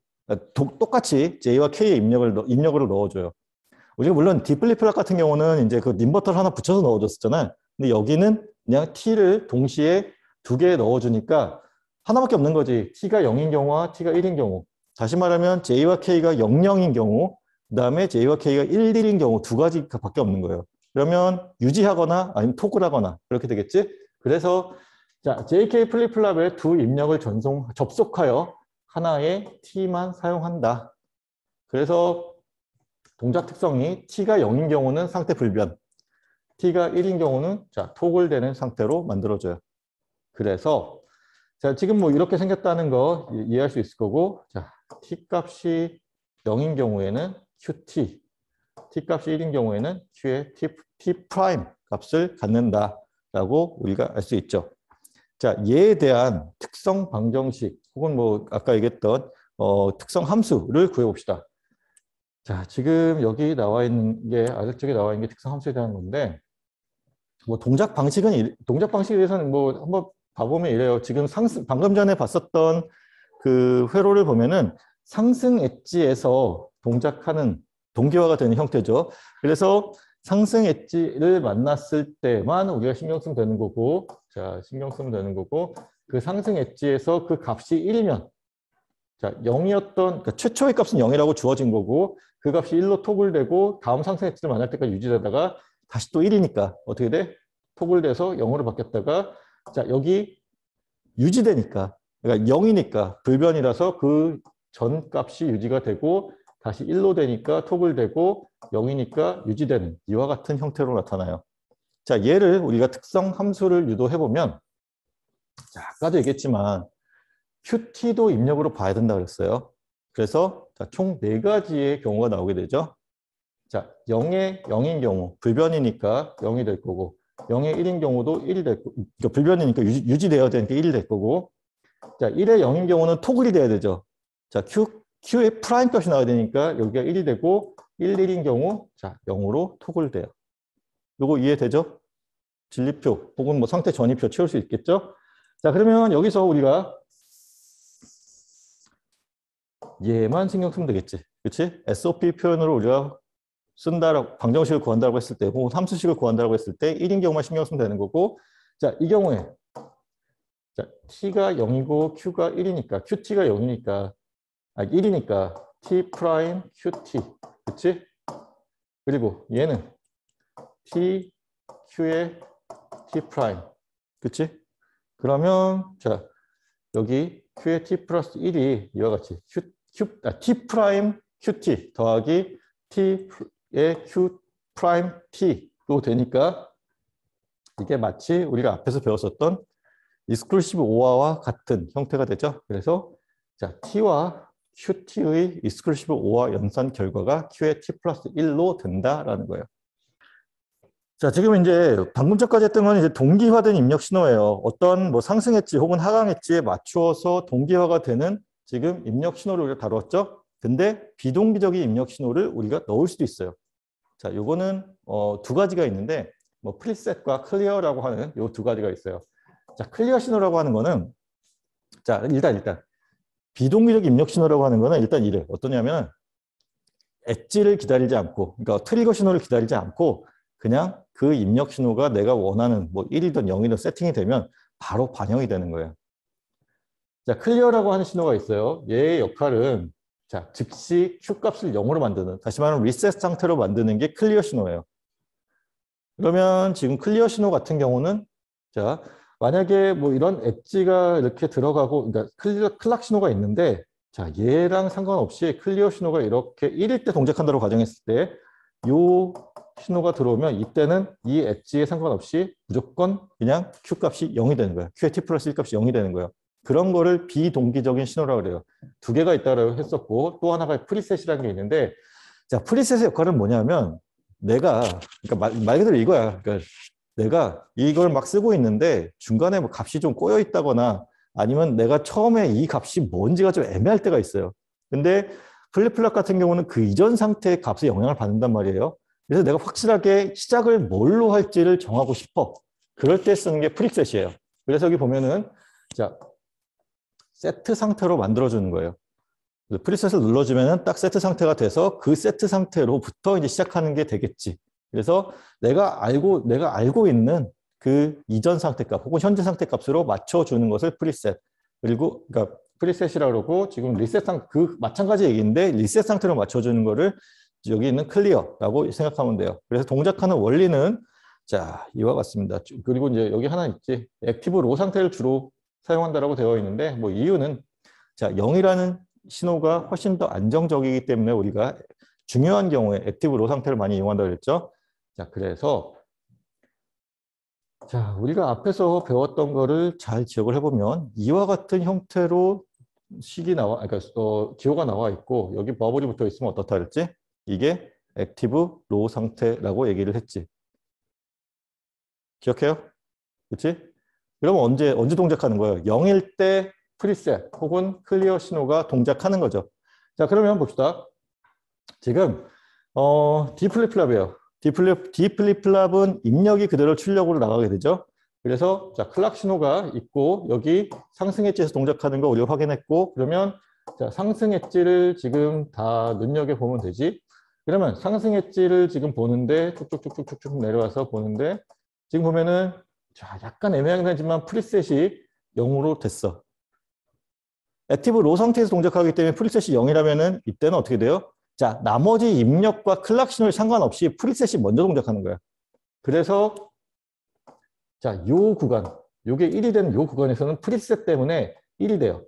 똑같이 J와 K의 입력을 넣어줘요. 우리가 물론 D 플립플랍 같은 경우는 이제 그 인버터를 하나 붙여서 넣어줬었잖아요. 근데 여기는 그냥 T를 동시에 두 개 넣어주니까 하나밖에 없는 거지. T가 0인 경우와 T가 1인 경우. 다시 말하면 J와 K가 0, 0인 경우, 그 다음에 J와 K가 1, 1인 경우 두 가지밖에 없는 거예요. 그러면 유지하거나 아니면 토글하거나 그렇게 되겠지? 그래서 자, JK 플립플랍의 두 입력을 접속하여 하나의 T만 사용한다. 그래서 동작 특성이 T가 0인 경우는 상태 불변, T가 1인 경우는 자, 토글되는 상태로 만들어져요. 그래서 자, 지금 뭐 이렇게 생겼다는 거 이해할 수 있을 거고, 자, T 값이 0인 경우에는 QT, T 값이 1인 경우에는 Q의 T 프라임 값을 갖는다라고 우리가 알 수 있죠. 자, 얘에 대한 특성 방정식 혹은 뭐 아까 얘기했던 특성 함수를 구해봅시다. 자, 지금 여기 나와 있는 게 아래쪽에 나와 있는 게 특성 함수에 대한 건데 뭐 동작 방식에 대해서는 뭐 한번 봐보면 이래요. 지금 방금 전에 봤었던 그 회로를 보면은 상승 엣지에서 동작하는 동기화가 되는 형태죠. 그래서 상승 엣지를 만났을 때만 우리가 신경 쓰면 되는 거고, 자, 신경 쓰면 되는 거고, 그 상승 엣지에서 그 값이 1이면, 자, 0이었던, 그러니까 최초의 값은 0이라고 주어진 거고, 그 값이 1로 토글되고, 다음 상승 엣지를 만날 때까지 유지되다가, 다시 또 1이니까, 어떻게 돼? 토글돼서 0으로 바뀌었다가, 자, 여기 유지되니까, 그러니까 0이니까 불변이라서 그 전 값이 유지가 되고, 다시 1로 되니까 토글되고, 0이니까 유지되는 이와 같은 형태로 나타나요. 자, 얘를 우리가 특성 함수를 유도해보면, 자, 아까도 얘기했지만, QT도 입력으로 봐야 된다 그랬어요. 그래서 총 4가지의 경우가 나오게 되죠. 자, 0의 0인 경우, 불변이니까 0이 될 거고, 0의 1인 경우도 1이 될 거고, 그러니까 불변이니까 유지되어야 되니까 1이 될 거고, 자, 1의 0인 경우는 토글이 돼야 되죠. 자, Q의 프라임 값이 나와야 되니까 여기가 1이 되고, 1인 경우, 자, 0으로 토글돼요. 요거 이해되죠? 진리표 혹은 뭐 상태 전이표 채울 수 있겠죠? 자, 그러면 여기서 우리가 얘만 신경 쓰면 되겠지. 그렇지? SOP 표현으로 우리가 쓴다라고, 방정식을 구한다고 했을 때, 혹은 함수식을 구한다고 했을 때 1인 경우만 신경 쓰면 되는 거고, 자, 이 경우에, 자, T가 0이고 Q가 1이니까, QT가 0이니까, 1이니까, T 프라임 QT. 그렇지? 그리고 얘는 T, Q의 T 프라임. 그렇지? 그러면, 자, 여기 Q의 T 플러스 1이 이와 같이 T 프라임 QT 더하기 T의 Q 프라임 T로 되니까 이게 마치 우리가 앞에서 배웠었던 익스클루시브 오화와 같은 형태가 되죠. 그래서 자, T와 QT의 익스클루시브 오화 연산 결과가 Q의 T 플러스 1로 된다라는 거예요. 자, 지금 이제 방금 전까지 했던 건 이제 동기화된 입력 신호예요. 어떤 뭐 상승 엣지 혹은 하강 엣지에 맞추어서 동기화가 되는 지금 입력 신호를 우리가 다뤘죠. 근데 비동기적인 입력 신호를 우리가 넣을 수도 있어요. 자, 요거는 두 가지가 있는데 뭐 프리셋과 클리어라고 하는 요 두 가지가 있어요. 자, 클리어 신호라고 하는 거는 자, 일단 비동기적 입력 신호라고 하는 거는 일단 이래. 어떠냐면 엣지를 기다리지 않고, 그러니까 트리거 신호를 기다리지 않고 그냥 그 입력 신호가 내가 원하는 뭐 1이든 0이든 세팅이 되면 바로 반영이 되는 거예요. 자, 클리어라고 하는 신호가 있어요. 얘의 역할은 자, 즉시 Q 값을 0으로 만드는, 다시 말하면 리셋 상태로 만드는 게 클리어 신호예요. 그러면 지금 클리어 신호 같은 경우는 자, 만약에 뭐 이런 엣지가 이렇게 들어가고, 그러니까 클락 신호가 있는데 자, 얘랑 상관없이 클리어 신호가 이렇게 1일 때 동작한다고 가정했을 때 요 신호가 들어오면 이때는 이 엣지에 상관없이 무조건 그냥 Q 값이 0이 되는 거예요. Q의 T 플러스 1 값이 0이 되는 거예요. 그런 거를 비동기적인 신호라고 그래요. 두 개가 있다고 했었고 또 하나가 프리셋이라는 게 있는데 자, 프리셋의 역할은 뭐냐면 내가 그러니까 말 그대로 이거야. 그러니까 내가 이걸 막 쓰고 있는데 중간에 뭐 값이 좀 꼬여 있다거나 아니면 내가 처음에 이 값이 뭔지가 좀 애매할 때가 있어요. 근데 플립플랍 같은 경우는 그 이전 상태의 값에 영향을 받는단 말이에요. 그래서 내가 확실하게 시작을 뭘로 할지를 정하고 싶어. 그럴 때 쓰는 게 프리셋이에요. 그래서 여기 보면은 자, 세트 상태로 만들어주는 거예요. 프리셋을 눌러주면은 딱 세트 상태가 돼서 그 세트 상태로부터 이제 시작하는 게 되겠지. 그래서 내가 알고 있는 그 이전 상태 값 혹은 현재 상태 값으로 맞춰주는 것을 프리셋. 그리고 그러니까 프리셋이라고 그러고 지금 리셋 그 마찬가지 얘기인데 리셋 상태로 맞춰주는 거를 여기 있는 클리어라고 생각하면 돼요. 그래서 동작하는 원리는 자, 이와 같습니다. 그리고 이제 여기 하나 있지. 액티브 로 상태를 주로 사용한다라고 되어 있는데 뭐 이유는 자, 0이라는 신호가 훨씬 더 안정적이기 때문에 우리가 중요한 경우에 액티브 로 상태를 많이 이용한다고 그랬죠. 자, 그래서 자, 우리가 앞에서 배웠던 거를 잘 기억을 해보면 이와 같은 형태로 그러니까 기호가 나와 있고 여기 버블이 붙어 있으면 어떻다 그랬지? 이게 액티브 로 상태라고 얘기를 했지. 기억해요? 그렇지? 그러면 언제 동작하는 거예요? 0일 때 프리셋 혹은 클리어 신호가 동작하는 거죠. 자, 그러면 봅시다. 지금 디플립플랍이에요. 디플립플랍은 입력이 그대로 출력으로 나가게 되죠. 그래서 자, 클락 신호가 있고 여기 상승 엣지에서 동작하는 거 우리가 확인했고, 그러면 자, 상승 엣지를 지금 다 눈여겨보면 되지. 그러면 상승 엣지를 지금 보는데 쭉쭉쭉쭉쭉 내려와서 보는데 지금 보면은 자, 약간 애매하긴 하지만 프리셋이 0으로 됐어. 액티브 로 상태에서 동작하기 때문에 프리셋이 0이라면은 이때는 어떻게 돼요? 자, 나머지 입력과 클락 신호에 상관없이 프리셋이 먼저 동작하는 거야. 그래서 자, 요 구간, 요게 1이 되는 요 구간에서는 프리셋 때문에 1이 돼요.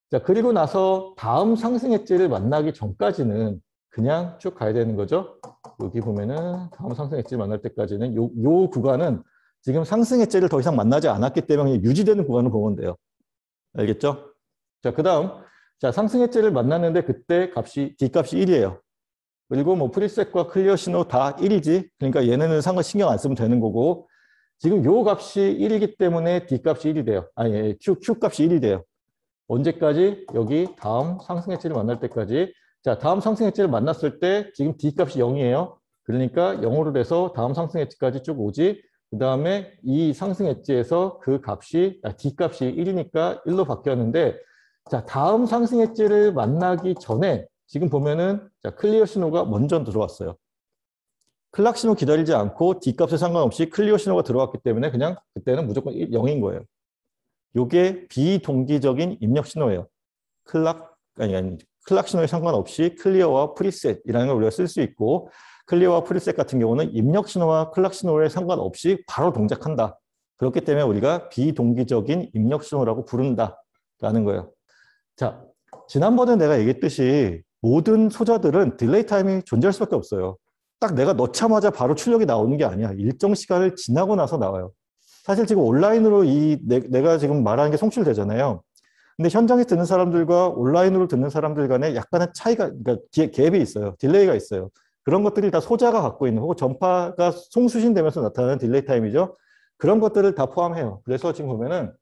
자, 그리고 나서 다음 상승 엣지를 만나기 전까지는 그냥 쭉 가야 되는 거죠. 여기 보면은 다음 상승 엣지를 만날 때까지는 요 구간은 지금 상승 엣지를 더 이상 만나지 않았기 때문에 유지되는 구간을 보면 돼요. 알겠죠? 자, 그 다음, 자, 상승 엣지를 만났는데 그때 값이, D값이 1이에요. 그리고 뭐 프리셋과 클리어 신호 다 1이지. 그러니까 얘네는 신경 안 쓰면 되는 거고, 지금 요 값이 1이기 때문에 D값이 1이 돼요. 아니, Q값이 1이 돼요. 언제까지? 여기 다음 상승 엣지를 만날 때까지. 자, 다음 상승 엣지를 만났을 때 지금 D값이 0이에요. 그러니까 0으로 돼서 다음 상승 엣지까지 쭉 오지. 그 다음에 이 상승 엣지에서 그 값이, D값이 1이니까 1로 바뀌었는데, 자, 다음 상승 엣지를 만나기 전에 지금 보면은 자, 클리어 신호가 먼저 들어왔어요. 클락 신호 기다리지 않고 D값에 상관없이 클리어 신호가 들어왔기 때문에 그냥 그때는 무조건 0인 거예요. 요게 비동기적인 입력 신호예요. 클락 신호에 상관없이 클리어와 프리셋이라는 걸 우리가 쓸 수 있고, 클리어와 프리셋 같은 경우는 입력 신호와 클락 신호에 상관없이 바로 동작한다. 그렇기 때문에 우리가 비동기적인 입력 신호라고 부른다라는 거예요. 자, 지난번에 내가 얘기했듯이 모든 소자들은 딜레이 타임이 존재할 수밖에 없어요. 딱 내가 넣자마자 바로 출력이 나오는 게 아니야. 일정 시간을 지나고 나서 나와요. 사실 지금 온라인으로 내가 지금 말하는 게 송출되잖아요. 근데 현장에 듣는 사람들과 온라인으로 듣는 사람들 간에 약간의 차이가, 그러니까 갭이 있어요. 딜레이가 있어요. 그런 것들이 다 소자가 갖고 있는, 혹은 전파가 송수신되면서 나타나는 딜레이 타임이죠. 그런 것들을 다 포함해요. 그래서 지금 보면은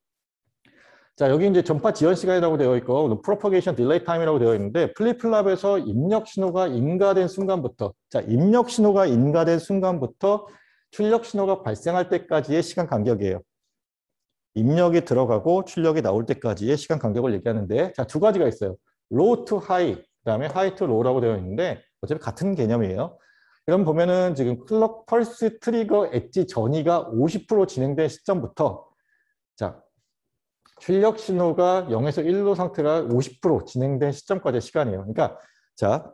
자, 여기 이제 전파 지연 시간이라고 되어 있고, propagation delay time이라고 되어 있는데, 플립플랍에서 입력 신호가 인가된 순간부터, 자, 입력 신호가 인가된 순간부터 출력 신호가 발생할 때까지의 시간 간격이에요. 입력이 들어가고 출력이 나올 때까지의 시간 간격을 얘기하는데, 자, 두 가지가 있어요. low to high, 그 다음에 high to low라고 되어 있는데, 어차피 같은 개념이에요. 그럼 보면은 지금 클럭 펄스 트리거 엣지 전이가 50% 진행된 시점부터, 자, 출력 신호가 0에서 1로 상태가 50% 진행된 시점까지의 시간이에요. 그러니까 자,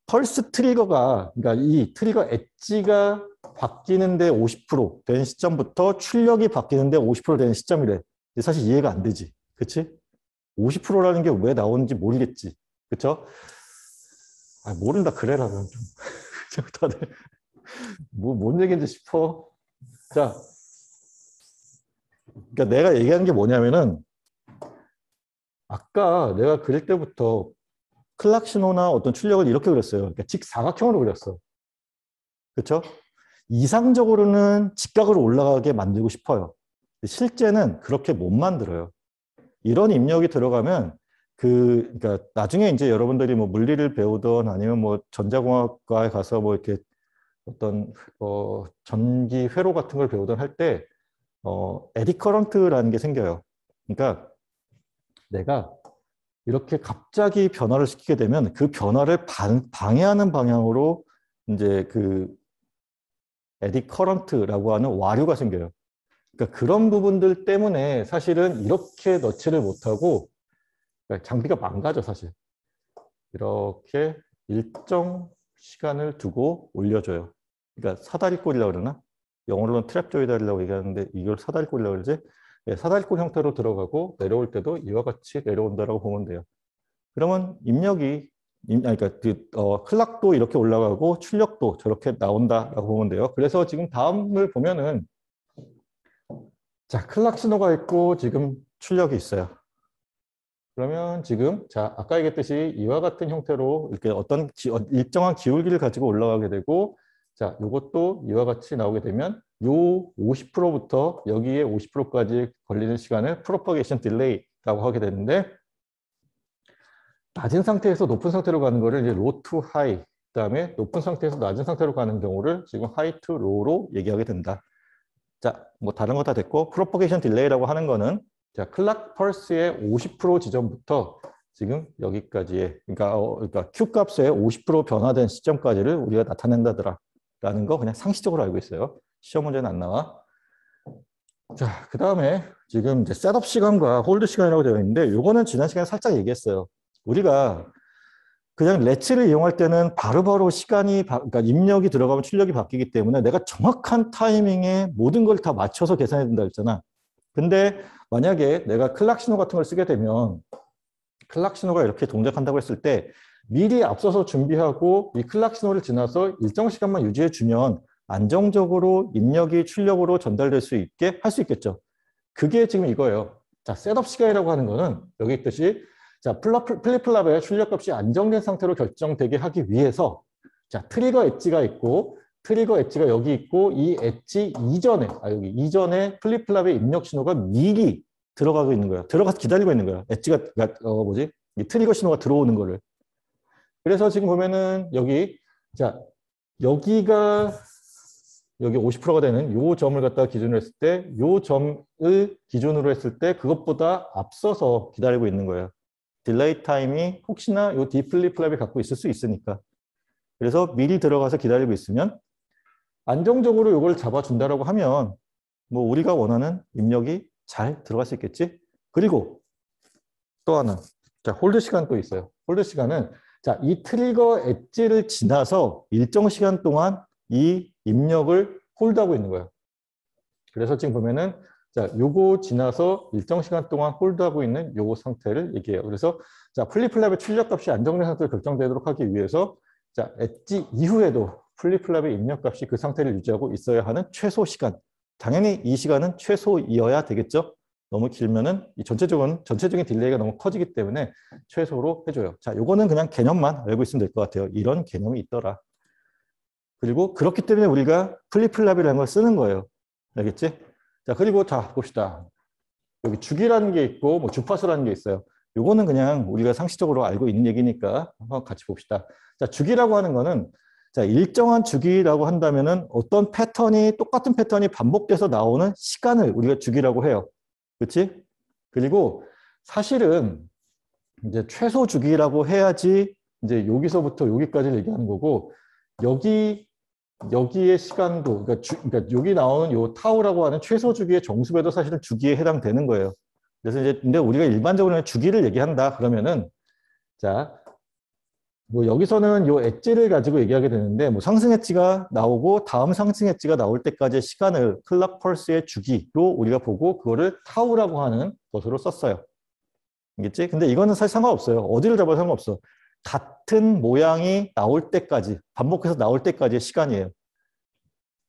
펄스 트리거가, 그러니까 이 트리거 엣지가 바뀌는데 50%된 시점부터 출력이 바뀌는데 50% 되는 시점이래. 사실 이해가 안 되지. 그치? 50%라는 게 왜 나오는지 모르겠지. 그쵸? 아, 모른다 그래라. 좀. 다들 뭔 얘기인지 싶어. 자, 그러니까 내가 얘기하는 게 뭐냐면은 아까 내가 그릴 때부터 클락 신호나 어떤 출력을 이렇게 그렸어요. 그러니까 직사각형으로 그렸어. 그렇죠? 이상적으로는 직각으로 올라가게 만들고 싶어요. 실제는 그렇게 못 만들어요. 이런 입력이 들어가면 그러니까 나중에 이제 여러분들이 뭐 물리를 배우던 아니면 뭐 전자공학과에 가서 뭐 이렇게 어떤 전기 회로 같은 걸 배우던 할 때 에디 커런트라는 게 생겨요. 그러니까 내가 이렇게 갑자기 변화를 시키게 되면 그 변화를 방해하는 방향으로 이제 그 에디 커런트라고 하는 와류가 생겨요. 그러니까 그런 부분들 때문에 사실은 이렇게 넣지를 못하고 그러니까 장비가 망가져 사실. 이렇게 일정 시간을 두고 올려줘요. 그러니까 사다리꼴이라고 그러나? 영어로는 트랩조이달이라고 얘기하는데 이걸 사다리꼴이라고 그러지? 네, 사다리꼴 형태로 들어가고 내려올 때도 이와 같이 내려온다라고 보면 돼요. 그러면 입력이 그러니까 클락도 이렇게 올라가고 출력도 저렇게 나온다라고 보면 돼요. 그래서 지금 다음을 보면은 자, 클락 신호가 있고 지금 출력이 있어요. 그러면 지금 자, 아까 얘기했듯이 이와 같은 형태로 이렇게 어떤 일정한 기울기를 가지고 올라가게 되고 자, 이것도 이와 같이 나오게 되면 요 50%부터 여기에 50%까지 걸리는 시간을 propagation delay 하게 되는데 낮은 상태에서 높은 상태로 가는 거를 이제 low to high, 그다음에 높은 상태에서 낮은 상태로 가는 경우를 지금 high to low로 얘기하게 된다. 자, 뭐 다른 거 다 됐고 propagation delay라고 하는 거는 자, 클락 펄스의 50% 지점부터 지금 여기까지의 그러니까 Q 값의 50% 변화된 시점까지를 우리가 나타낸다더라라는 거 그냥 상식적으로 알고 있어요. 시험 문제는 안 나와. 자, 그다음에 지금 이제 셋업 시간과 홀드 시간이라고 되어 있는데 요거는 지난 시간에 살짝 얘기했어요. 우리가 그냥 렛츠를 이용할 때는 바로바로 그러니까 입력이 들어가면 출력이 바뀌기 때문에 내가 정확한 타이밍에 모든 걸 다 맞춰서 계산해야 된다 했잖아. 근데 만약에 내가 클락 신호 같은 걸 쓰게 되면 클락 신호가 이렇게 동작한다고 했을 때 미리 앞서서 준비하고 이 클락 신호를 지나서 일정 시간만 유지해 주면 안정적으로 입력이 출력으로 전달될 수 있게 할 수 있겠죠. 그게 지금 이거예요. 자, 셋업 시간이라고 하는 거는 여기 있듯이 자, 플립플랍의 출력값이 안정된 상태로 결정되게 하기 위해서 자, 트리거 엣지가 있고 트리거 엣지가 여기 있고 이 엣지 여기 이전에 플립플랍의 입력 신호가 미리 들어가고 있는 거예요. 들어가서 기다리고 있는 거예요. 엣지가 이 트리거 신호가 들어오는 거를. 그래서 지금 보면은 여기 자, 여기가 여기 50%가 되는 요 점을 갖다가 기준으로 했을 때 요 점을 기준으로 했을 때 그것보다 앞서서 기다리고 있는 거예요. 딜레이 타임이 혹시나 요 디플립플랍이 갖고 있을 수 있으니까. 그래서 미리 들어가서 기다리고 있으면 안정적으로 요걸 잡아준다라고 하면 뭐 우리가 원하는 입력이 잘 들어갈 수 있겠지. 그리고 또 하나, 자, 홀드 시간 또 있어요. 홀드 시간은 자, 이 트리거 엣지를 지나서 일정 시간 동안 이 입력을 홀드하고 있는 거예요. 그래서 지금 보면은 자, 요거 지나서 일정 시간 동안 홀드하고 있는 요거 상태를 얘기해요. 그래서 자, 플립플랍의 출력값이 안정된 상태로 결정되도록 하기 위해서 자, 엣지 이후에도 플립플랍의 입력값이 그 상태를 유지하고 있어야 하는 최소 시간. 당연히 이 시간은 최소이어야 되겠죠. 너무 길면은 이 전체적인 딜레이가 너무 커지기 때문에 최소로 해줘요. 자, 요거는 그냥 개념만 알고 있으면 될 것 같아요. 이런 개념이 있더라. 그리고 그렇기 때문에 우리가 플립플랍이라는 걸 쓰는 거예요. 알겠지? 자, 그리고 자, 봅시다. 여기 주기라는 게 있고 뭐 주파수라는 게 있어요. 요거는 그냥 우리가 상식적으로 알고 있는 얘기니까 한번 같이 봅시다. 자, 주기라고 하는 거는 자, 일정한 주기라고 한다면은 어떤 똑같은 패턴이 반복돼서 나오는 시간을 우리가 주기라고 해요. 그렇지? 그리고 사실은 이제 최소 주기라고 해야지 이제 여기서부터 여기까지를 얘기하는 거고 여기의 시간도 그러니까 여기 나오는 요 타우라고 하는 최소 주기의 정수배도 사실은 주기에 해당되는 거예요. 그래서 이제 근데 우리가 일반적으로 주기를 얘기한다 그러면은 자, 뭐 여기서는 요 엣지를 가지고 얘기하게 되는데 뭐 상승 엣지가 나오고 다음 상승 엣지가 나올 때까지의 시간을 클락 펄스의 주기로 우리가 보고 그거를 타우라고 하는 것으로 썼어요. 알겠지? 근데 이거는 사실 상관없어요. 어디를 잡아도 상관없어. 같은 모양이 나올 때까지, 반복해서 나올 때까지의 시간이에요.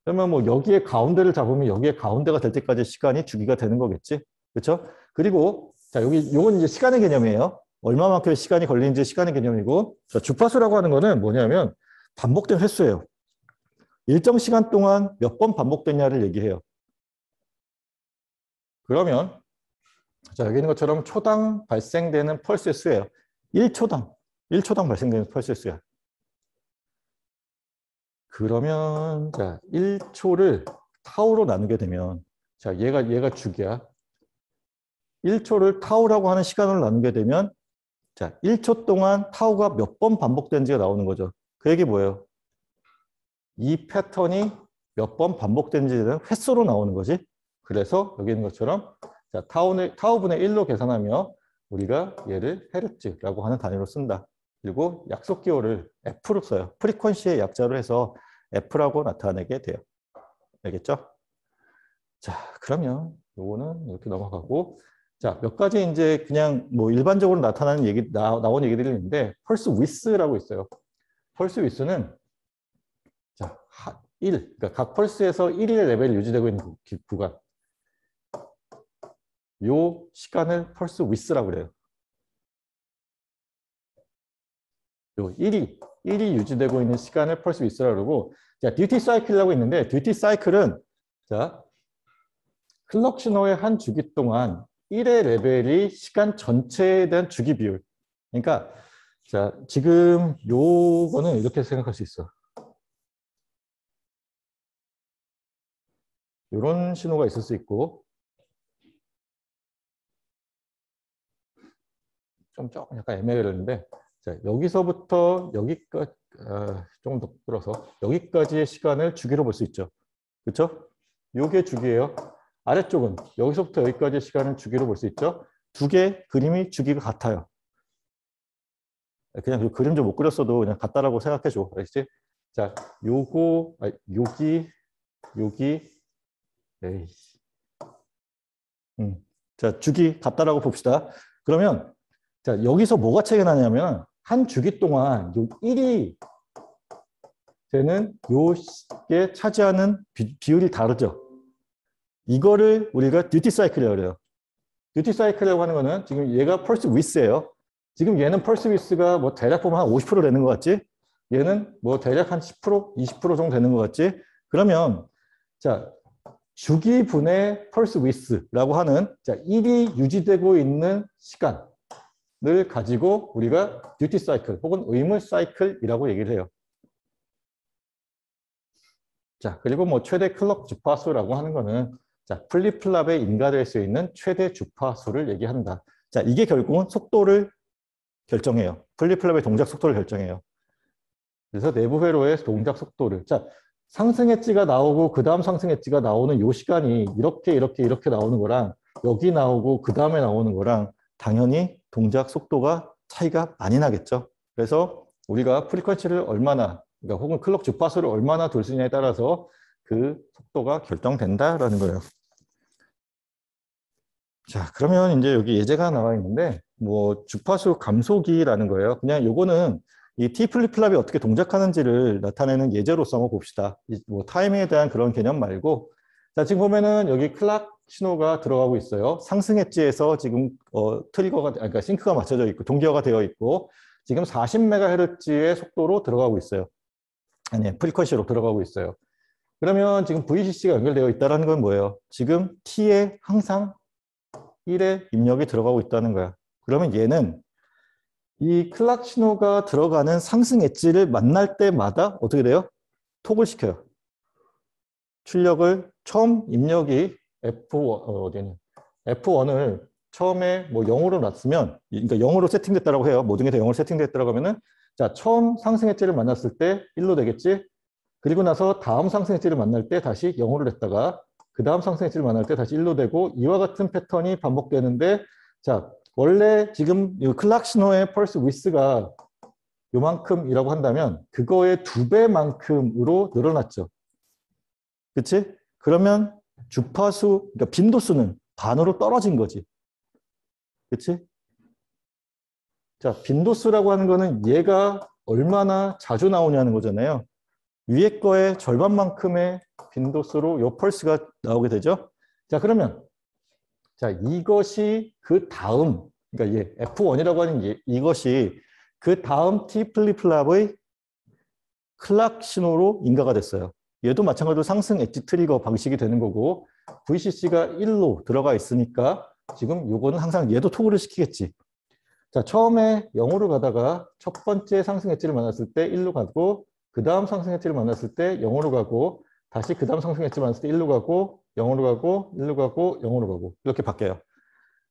그러면 뭐 여기에 가운데를 잡으면 여기에 가운데가 될 때까지의 시간이 주기가 되는 거겠지? 그렇죠? 그리고 자, 요건 이제 시간의 개념이에요. 얼마만큼의 시간이 걸리는지 시간의 개념이고, 자, 주파수라고 하는 거는 뭐냐면 반복된 횟수예요. 일정 시간 동안 몇 번 반복됐냐를 얘기해요. 그러면 자, 여기 있는 것처럼 초당 발생되는 펄스의 수예요. 1초당 발생되는 펄스의 수야. 그러면 자, 1초를 타우로 나누게 되면 자, 얘가 주기야. 1초를 타우라고 하는 시간으로 나누게 되면 자, 1초 동안 타우가 몇 번 반복된지가 나오는 거죠. 그 얘기 뭐예요? 이 패턴이 몇 번 반복된지는 횟수로 나오는 거지. 그래서 여기 있는 것처럼 자, 타우분의 1로 계산하며 우리가 얘를 헤르츠라고 하는 단위로 쓴다. 그리고 약속 기호를 F로 써요. 프리퀀시의 약자로 해서 F라고 나타내게 돼요. 알겠죠? 자, 그러면 요거는 이렇게 넘어가고 자, 몇 가지 이제 그냥 뭐 일반적으로 나타나는 나온 얘기들이 있는데 펄스 위스라고 있어요. 펄스 위스는 자, 1, 그러니까 각 펄스에서 1의 레벨이 유지되고 있는 구간. 요 시간을 펄스 위스라고 그래요. 요 1이 유지되고 있는 시간을 펄스 위스라고 그러고 자, 듀티 사이클이라고 있는데 듀티 사이클은 자, 클럭 신호의 한 주기 동안 1의 레벨이 시간 전체에 대한 주기 비율. 그러니까 자, 지금 요거는 이렇게 생각할 수 있어. 이런 신호가 있을 수 있고 좀 조금 약간 애매하는데 자, 여기서부터 여기까지 조금 더 끌어서 여기까지의 시간을 주기로 볼 수 있죠. 그렇죠? 요게 주기예요. 아래쪽은 여기서부터 여기까지의 시간을 주기로 볼 수 있죠. 두 개 그림이 주기가 같아요. 그냥 그 그림 좀 못 그렸어도 그냥 같다라고 생각해 줘. 알겠지? 자, 요거 여기 에이. 자, 주기 같다라고 봅시다. 그러면 자, 여기서 뭐가 차이가 나냐면 한 주기 동안 요 1이 되는 요게 차지하는 비율이 다르죠. 이거를 우리가 듀티 사이클이라고 그래요. 듀티 사이클이라고 하는 거는 지금 얘가 펄스 위스예요. 지금 얘는 펄스 위스가 뭐 대략 보면 한 50% 되는 것 같지? 얘는 뭐 대략 한 10%, 20% 정도 되는 것 같지? 그러면 자, 주기분의 펄스 위스라고 하는 자, 1이 유지되고 있는 시간을 가지고 우리가 듀티 사이클 혹은 의무 사이클이라고 얘기를 해요. 자, 그리고 뭐 최대 클럭 주파수라고 하는 거는 자, 플립플랍에 인가될 수 있는 최대 주파수를 얘기한다. 자, 이게 결국은 속도를 결정해요. 플립플랍의 동작 속도를 결정해요. 그래서 내부 회로의 동작 속도를 자, 상승 엣지가 나오고 그 다음 상승 엣지가 나오는 요 시간이 이렇게 나오는 거랑 여기 나오고 그 다음에 나오는 거랑 당연히 동작 속도가 차이가 많이 나겠죠. 그래서 우리가 프리퀀시를 얼마나 그러니까 혹은 클럭 주파수를 얼마나 돌 수 있냐에 따라서 그 속도가 결정된다라는 거예요. 자, 그러면 이제 여기 예제가 나와 있는데 뭐 주파수 감소기라는 거예요. 그냥 요거는 이 T 플립플랍이 어떻게 동작하는지를 나타내는 예제로서 한번 봅시다. 뭐 타이밍에 대한 그런 개념 말고 자, 지금 보면은 여기 클락 신호가 들어가고 있어요. 상승 엣지에서 지금 트리거가 그러니까 싱크가 맞춰져 있고 동기화가 되어 있고 지금 40MHz의 속도로 들어가고 있어요. 아니, 프리퀀시로 들어가고 있어요. 그러면 지금 VCC가 연결되어 있다는 건 뭐예요? 지금 T에 항상 1의 입력이 들어가고 있다는 거야. 그러면 얘는 이 클락 신호가 들어가는 상승 엣지를 만날 때마다 어떻게 돼요? 톡을 시켜요. 출력을 처음 입력이 F1을 처음에 뭐 0으로 놨으면 그러니까 0으로 세팅됐다고 해요. 모든 게 다 0으로 세팅됐다고 하면은 자, 처음 상승 엣지를 만났을 때 1로 되겠지? 그리고 나서 다음 상승 엣지를 만날 때 다시 0으로 됐다가 그 다음 상승 엣지를 만날 때 다시 1로 되고 이와 같은 패턴이 반복되는데 자, 원래 지금 이 클락 신호의 펄스 위스가 요만큼이라고 한다면 그거의 2배만큼으로 늘어났죠. 그치? 그러면 주파수, 그러니까 빈도수는 반으로 떨어진 거지. 그치? 자, 빈도수라고 하는 거는 얘가 얼마나 자주 나오냐는 거잖아요. 위에 거의 절반만큼의 빈도수로 요 펄스가 나오게 되죠. 자, 그러면 자, 이것이 그 다음, 그러니까 얘 F1이라고 하는 이것이 그 다음 T 플립플랍의 클락 신호로 인가가 됐어요. 얘도 마찬가지로 상승 엣지 트리거 방식이 되는 거고 VCC가 1로 들어가 있으니까 지금 요거는 항상 얘도 토글을 시키겠지. 자, 처음에 0으로 가다가 첫 번째 상승 엣지를 만났을 때 1로 가고 그 다음 상승 엣지를 만났을 때 0으로 가고 다시 그 다음 상승 엣지를 만났을 때 1로 가고 0으로 가고 1로 가고 0으로 가고 이렇게 바뀌어요.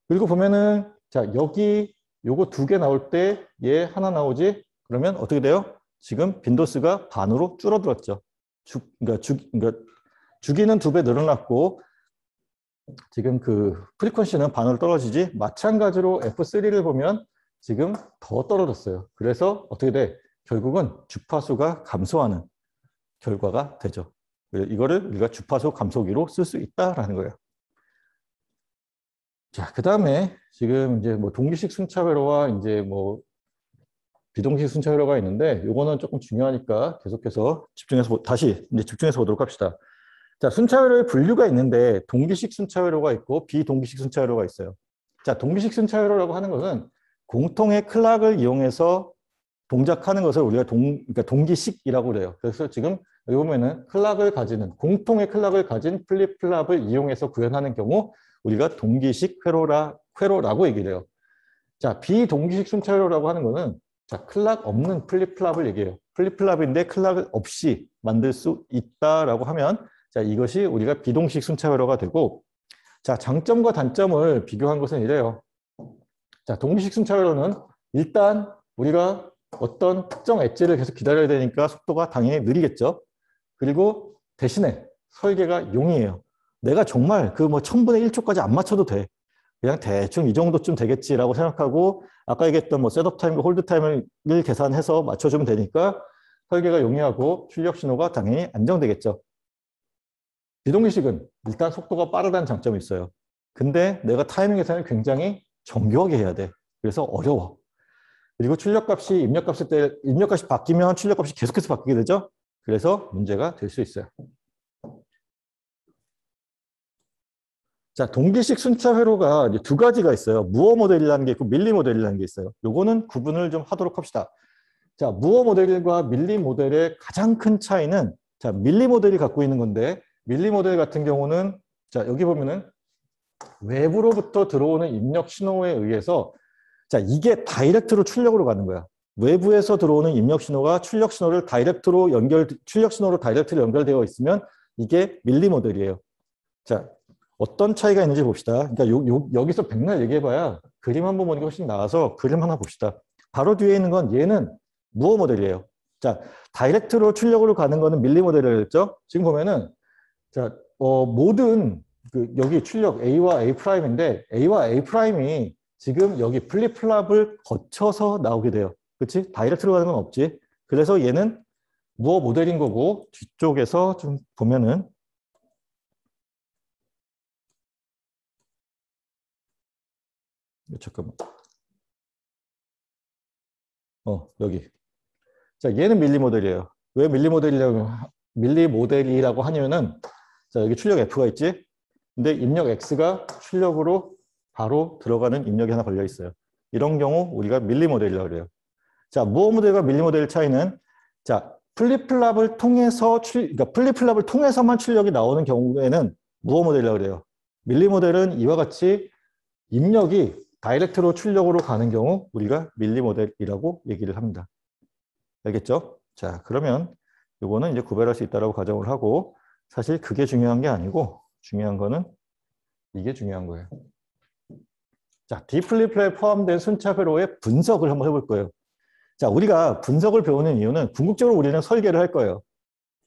그리고 보면은 자, 여기 요거 2개 나올 때 얘 하나 나오지? 그러면 어떻게 돼요? 지금 빈도수가 반으로 줄어들었죠. 그러니까 주기는 2배 늘어났고 지금 그 프리퀀시는 반으로 떨어지지 마찬가지로 F3를 보면 지금 더 떨어졌어요. 그래서 어떻게 돼? 결국은 주파수가 감소하는 결과가 되죠. 이거를 우리가 주파수 감소기로 쓸 수 있다라는 거예요. 자, 그 다음에 지금 이제 뭐 동기식 순차 회로와 이제 뭐 비동기식 순차 회로가 있는데 요거는 조금 중요하니까 계속해서 다시 이제 집중해서 보도록 합시다. 자, 순차 회로의 분류가 있는데 동기식 순차 회로가 있고 비동기식 순차 회로가 있어요. 자, 동기식 순차 회로라고 하는 것은 공통의 클락을 이용해서 동작하는 것을 우리가 그러니까 동기식이라고 그래요. 그래서 지금 여기 보면은 공통의 클락을 가진 플립플랍을 이용해서 구현하는 경우 우리가 동기식 회로라고 얘기를 해요. 자, 비동기식 순차 회로라고 하는 거는 자, 클락 없는 플립플랍을 얘기해요. 플립플랍인데 클락 없이 만들 수 있다라고 하면 자, 이것이 우리가 비동식 순차 회로가 되고 자, 장점과 단점을 비교한 것은 이래요. 자, 동기식 순차 회로는 일단 우리가 어떤 특정 엣지를 계속 기다려야 되니까 속도가 당연히 느리겠죠. 그리고 대신에 설계가 용이해요. 내가 정말 그 뭐 1000분의 1초까지 안 맞춰도 돼. 그냥 대충 이 정도쯤 되겠지라고 생각하고 아까 얘기했던 뭐 셋업 타임과 홀드 타임을 계산해서 맞춰주면 되니까 설계가 용이하고 출력 신호가 당연히 안정되겠죠. 비동기식은 일단 속도가 빠르다는 장점이 있어요. 근데 내가 타이밍 계산을 굉장히 정교하게 해야 돼. 그래서 어려워. 그리고 출력값이 입력값이 바뀌면 출력값이 계속해서 바뀌게 되죠. 그래서 문제가 될 수 있어요. 자, 동기식 순차 회로가 이제 두 가지가 있어요. 무어 모델이라는 게 있고 밀리 모델이라는 게 있어요. 요거는 구분을 좀 하도록 합시다. 자, 무어 모델과 밀리 모델의 가장 큰 차이는 자, 밀리 모델이 갖고 있는 건데 밀리 모델 같은 경우는 자, 여기 보면은 외부로부터 들어오는 입력 신호에 의해서 자, 이게 다이렉트로 출력으로 가는 거야. 외부에서 들어오는 입력 신호가 출력 신호로 다이렉트로 연결되어 있으면 이게 밀리 모델이에요. 자, 어떤 차이가 있는지 봅시다. 그러니까 여기서 백날 얘기해봐야 그림 한번 보는 게 훨씬 나아서 그림 하나 봅시다. 바로 뒤에 있는 건 얘는 무어 모델이에요. 자, 다이렉트로 출력으로 가는 거는 밀리 모델이라고 했죠. 지금 보면은 자, 모든 여기 출력 A와 A'인데 A와 A'이 지금 여기 플립플랍을 거쳐서 나오게 돼요. 그렇지? 다이렉트로 가는 건 없지. 그래서 얘는 무어 모델인 거고 뒤쪽에서 좀 보면은 잠깐만. 여기. 자, 얘는 밀리 모델이에요. 왜 밀리 모델이라고 하냐면은 자, 여기 출력 F가 있지? 근데 입력 X가 출력으로 바로 들어가는 입력이 하나 걸려 있어요. 이런 경우 우리가 밀리 모델이라고 그래요. 자, 무어 모델과 밀리 모델의 차이는 자, 플립플랍을 통해서만 출력이 나오는 경우에는 무어 모델이라고 그래요. 밀리 모델은 이와 같이 입력이 다이렉트로 출력으로 가는 경우 우리가 밀리 모델이라고 얘기를 합니다. 알겠죠? 자, 그러면 이거는 이제 구별할 수 있다고 가정을 하고 사실 그게 중요한 게 아니고 중요한 거는 이게 중요한 거예요. 자, 디플립플에 포함된 순차 회로의 분석을 한번 해볼 거예요. 자, 우리가 분석을 배우는 이유는 궁극적으로 우리는 설계를 할 거예요.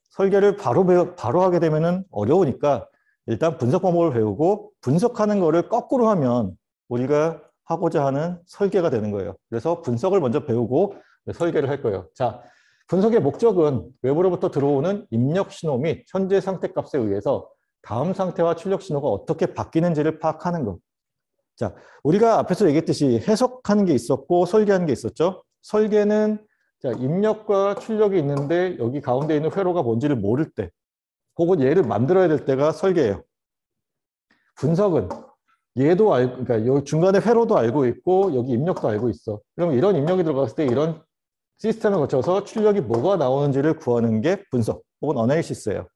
설계를 바로 하게 되면은 어려우니까 일단 분석 방법을 배우고 분석하는 거를 거꾸로 하면 우리가 하고자 하는 설계가 되는 거예요. 그래서 분석을 먼저 배우고 설계를 할 거예요. 자, 분석의 목적은 외부로부터 들어오는 입력 신호 및 현재 상태 값에 의해서 다음 상태와 출력 신호가 어떻게 바뀌는지를 파악하는 것. 자, 우리가 앞에서 얘기했듯이 해석하는 게 있었고 설계하는 게 있었죠. 설계는 자, 입력과 출력이 있는데 여기 가운데 있는 회로가 뭔지를 모를 때 혹은 얘를 만들어야 될 때가 설계예요. 분석은 얘도 알고, 그러니까 여기 중간에 회로도 알고 있고 여기 입력도 알고 있어. 그러면 이런 입력이 들어갔을 때 이런 시스템을 거쳐서 출력이 뭐가 나오는지를 구하는 게 분석 혹은 어널리시스예요.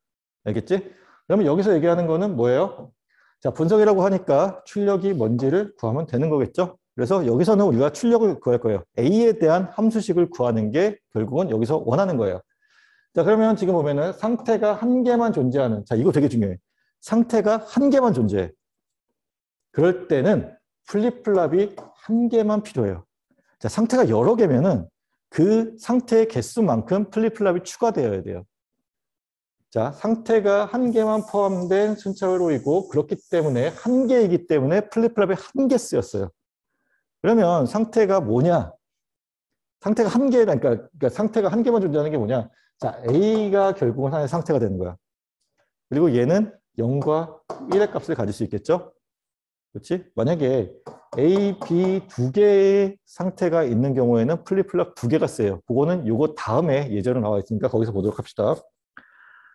알겠지? 그러면 여기서 얘기하는 거는 뭐예요? 자, 분석이라고 하니까 출력이 뭔지를 구하면 되는 거겠죠? 그래서 여기서는 우리가 출력을 구할 거예요. A에 대한 함수식을 구하는 게 결국은 여기서 원하는 거예요. 자, 그러면 지금 보면은 상태가 한 개만 존재하는, 자, 이거 되게 중요해. 상태가 한 개만 존재해. 그럴 때는 플립플랍이 한 개만 필요해요. 자, 상태가 여러 개면은 그 상태의 개수만큼 플립플랍이 추가되어야 돼요. 자, 상태가 한 개만 포함된 순차 회로이고 그렇기 때문에 한 개이기 때문에 플립플랍이 한 개 쓰였어요. 그러면 상태가 뭐냐? 상태가 한 개라니까 그러니까 상태가 한 개만 존재하는 게 뭐냐? 자, A가 결국은 하나의 상태가 되는 거야. 그리고 얘는 0과 1의 값을 가질 수 있겠죠? 그렇지? 만약에 A, B 두 개의 상태가 있는 경우에는 플립플랍 두 개가 쓰여요. 그거는 요거 다음에 예제로 나와 있으니까 거기서 보도록 합시다.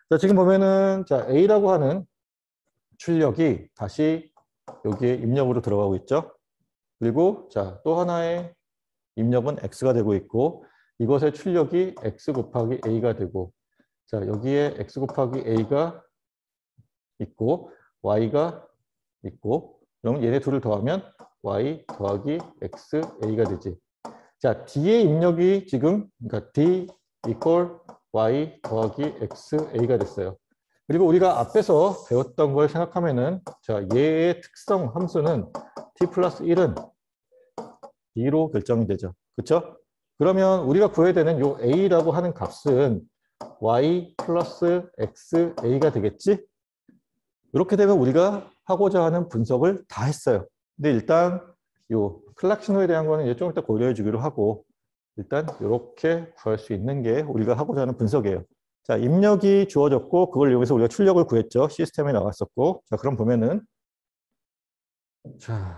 자, 지금 보면은 자, A라고 하는 출력이 다시 여기에 입력으로 들어가고 있죠. 그리고 자, 또 하나의 입력은 X가 되고 있고 이것의 출력이 X 곱하기 A가 되고 자, 여기에 X 곱하기 A가 있고 Y가 있고 그럼 얘네 둘을 더하면 y 더하기 x a가 되지. 자, D의 입력이 지금 그러니까 D equal y 더하기 x a가 됐어요. 그리고 우리가 앞에서 배웠던 걸 생각하면은 자, 얘의 특성 함수는 t 플러스 1은 D로 결정이 되죠. 그렇죠? 그러면 우리가 구해야 되는 요 a라고 하는 값은 y 플러스 x a가 되겠지? 이렇게 되면 우리가 하고자 하는 분석을 다 했어요. 근데 일단 요 클락시노에 대한 거는 이제 좀 이따 고려해 주기로 하고 일단 이렇게 구할 수 있는 게 우리가 하고자 하는 분석이에요. 자, 입력이 주어졌고 그걸 이용해서 우리가 출력을 구했죠. 시스템에 나왔었고. 자, 그럼 보면은 자,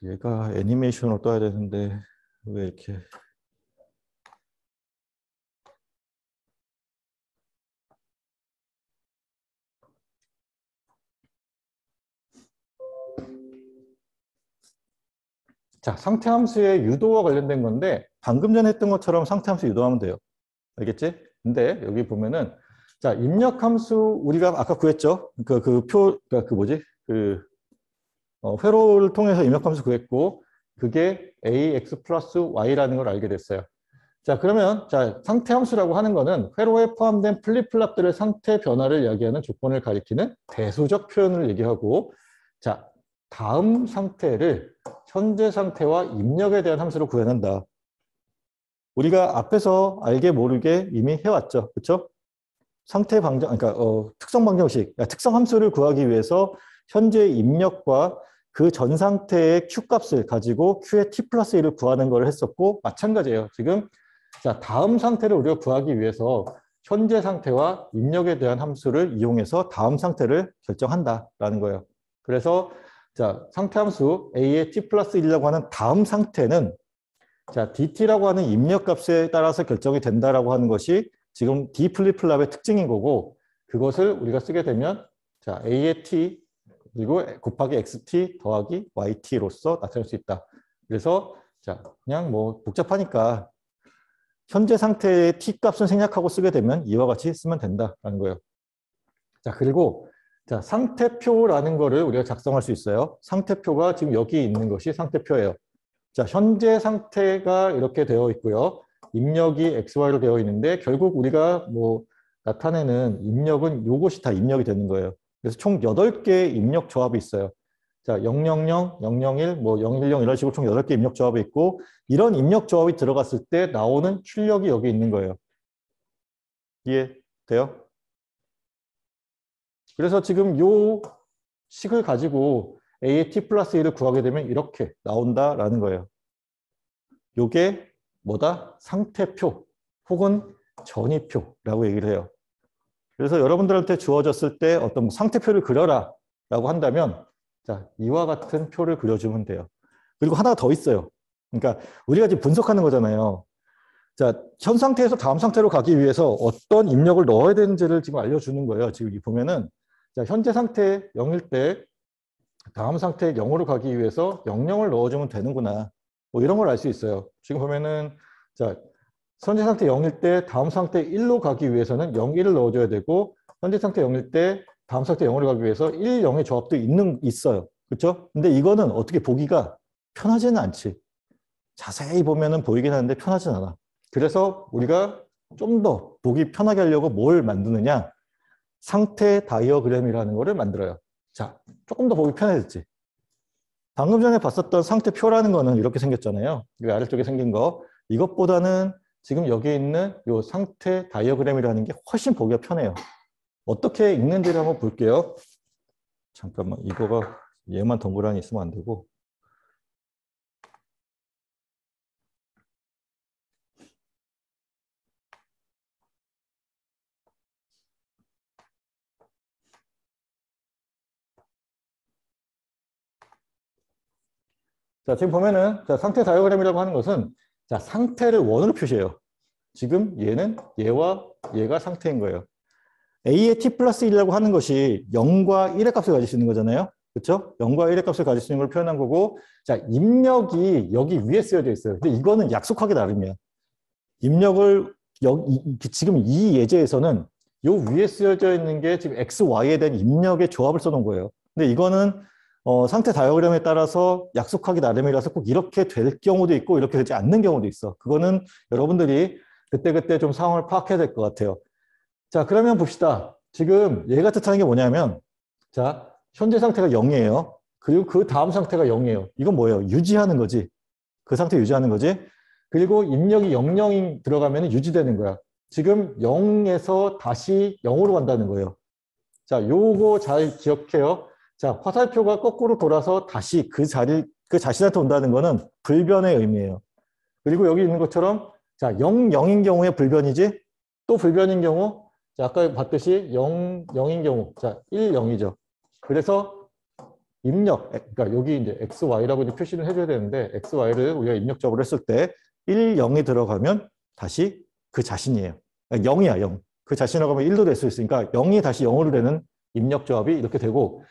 얘가 애니메이션으로 떠야 되는데 왜 이렇게 자, 상태함수의 유도와 관련된 건데 방금 전에 했던 것처럼 상태함수 유도하면 돼요. 알겠지? 근데 여기 보면은 자, 입력함수 우리가 아까 구했죠? 회로를 통해서 입력함수 구했고 그게 ax 플러스 y라는 걸 알게 됐어요. 자, 그러면 자, 상태함수라고 하는 거는 회로에 포함된 플립플랍들의 상태 변화를 이야기하는 조건을 가리키는 대수적 표현을 얘기하고 자, 다음 상태를 현재 상태와 입력에 대한 함수로 구현한다. 우리가 앞에서 알게 모르게 이미 해왔죠. 그렇죠? 상태 방정, 그러니까 특성 방정식, 특성 함수를 구하기 위해서 현재 입력과 그 전 상태의 q 값을 가지고 q의 t 플러스 1을 구하는 걸 했었고 마찬가지예요. 지금 자, 다음 상태를 우리가 구하기 위해서 현재 상태와 입력에 대한 함수를 이용해서 다음 상태를 결정한다라는 거예요. 그래서 자, 상태 함수 a의 t 플러스 1이라고 하는 다음 상태는 자, dt라고 하는 입력 값에 따라서 결정이 된다라고 하는 것이 지금 d 플립플랍의 특징인 거고 그것을 우리가 쓰게 되면 자, a의 t 그리고 곱하기 xt 더하기 yt로서 나타낼 수 있다. 그래서 자, 그냥 뭐 복잡하니까 현재 상태의 t 값을 생략하고 쓰게 되면 이와 같이 쓰면 된다라는 거예요. 자, 그리고 자, 상태표라는 거를 우리가 작성할 수 있어요. 상태표가 지금 여기 있는 것이 상태표예요. 자, 현재 상태가 이렇게 되어 있고요. 입력이 XY로 되어 있는데 결국 우리가 뭐 나타내는 입력은 요것이 다 입력이 되는 거예요. 그래서 총 8개의 입력 조합이 있어요. 자, 000, 001, 뭐 010 이런 식으로 총 8개 입력 조합이 있고 이런 입력 조합이 들어갔을 때 나오는 출력이 여기 있는 거예요. 이해돼요? 그래서 지금 요 식을 가지고 A의 T 플러스 1을 구하게 되면 이렇게 나온다라는 거예요. 요게 뭐다? 상태표 혹은 전이표라고 얘기를 해요. 그래서 여러분들한테 주어졌을 때 어떤 상태표를 그려라 라고 한다면 자, 이와 같은 표를 그려주면 돼요. 그리고 하나 더 있어요. 그러니까 우리가 지금 분석하는 거잖아요. 자, 현 상태에서 다음 상태로 가기 위해서 어떤 입력을 넣어야 되는지를 지금 알려주는 거예요. 지금 보면은 자, 현재 상태 0일 때 다음 상태 0으로 가기 위해서 00을 넣어주면 되는구나. 뭐 이런 걸 알 수 있어요. 지금 보면은 자, 현재 상태 0일 때 다음 상태 1로 가기 위해서는 0, 1을 넣어줘야 되고 현재 상태 0일 때 다음 상태 0으로 가기 위해서 1, 0의 조합도 있어요. 그렇죠? 근데 이거는 어떻게 보기가 편하지는 않지. 자세히 보면은 보이긴 하는데 편하진 않아. 그래서 우리가 좀 더 보기 편하게 하려고 뭘 만드느냐? 상태 다이어그램이라는 거를 만들어요. 자, 조금 더 보기 편해졌지. 방금 전에 봤었던 상태표라는 거는 이렇게 생겼잖아요. 이 아래쪽에 생긴 거. 이것보다는 지금 여기 있는 이 상태 다이어그램이라는 게 훨씬 보기가 편해요. 어떻게 읽는지를 한번 볼게요. 잠깐만, 이거가 얘만 동그라미 있으면 안 되고. 자, 지금 보면은 자, 상태 다이어그램이라고 하는 것은 자, 상태를 원으로 표시해요. 지금 얘는 얘와 얘가 상태인 거예요. A의 t 플러스 1이라고 하는 것이 0과 1의 값을 가질 수 있는 거잖아요. 그렇죠? 0과 1의 값을 가질 수 있는 걸 표현한 거고 자, 입력이 여기 위에 쓰여져 있어요. 근데 이거는 약속하기 나름이야. 입력을 지금 이 예제에서는 요 위에 쓰여져 있는 게 지금 x, y에 대한 입력의 조합을 써놓은 거예요. 근데 이거는 상태 다이어그램에 따라서 약속하기 나름이라서 꼭 이렇게 될 경우도 있고 이렇게 되지 않는 경우도 있어. 그거는 여러분들이 그때그때 좀 상황을 파악해야 될 것 같아요. 자, 그러면 봅시다. 지금 얘가 뜻하는 게 뭐냐면, 자, 현재 상태가 0이에요. 그리고 그 다음 상태가 0이에요. 이건 뭐예요? 유지하는 거지. 그 상태 유지하는 거지. 그리고 입력이 00이 들어가면 유지되는 거야. 지금 0에서 다시 0으로 간다는 거예요. 자, 요거 잘 기억해요. 자, 화살표가 거꾸로 돌아서 다시 그 자신한테 온다는 거는 불변의 의미예요. 그리고 여기 있는 것처럼, 자, 0, 0인 경우에 불변이지, 또 불변인 경우, 자, 아까 봤듯이 0, 0인 경우, 자, 1, 0이죠. 그래서 입력, 그러니까 여기 이제 x, y라고 이제 표시를 해줘야 되는데, x, y를 우리가 입력적으로 했을 때 1, 0이 들어가면 다시 그 자신이에요. 0이야, 0. 그 자신이라고 하면 1도 될 수 있으니까 0이 다시 0으로 되는 입력 조합이 이렇게 되고,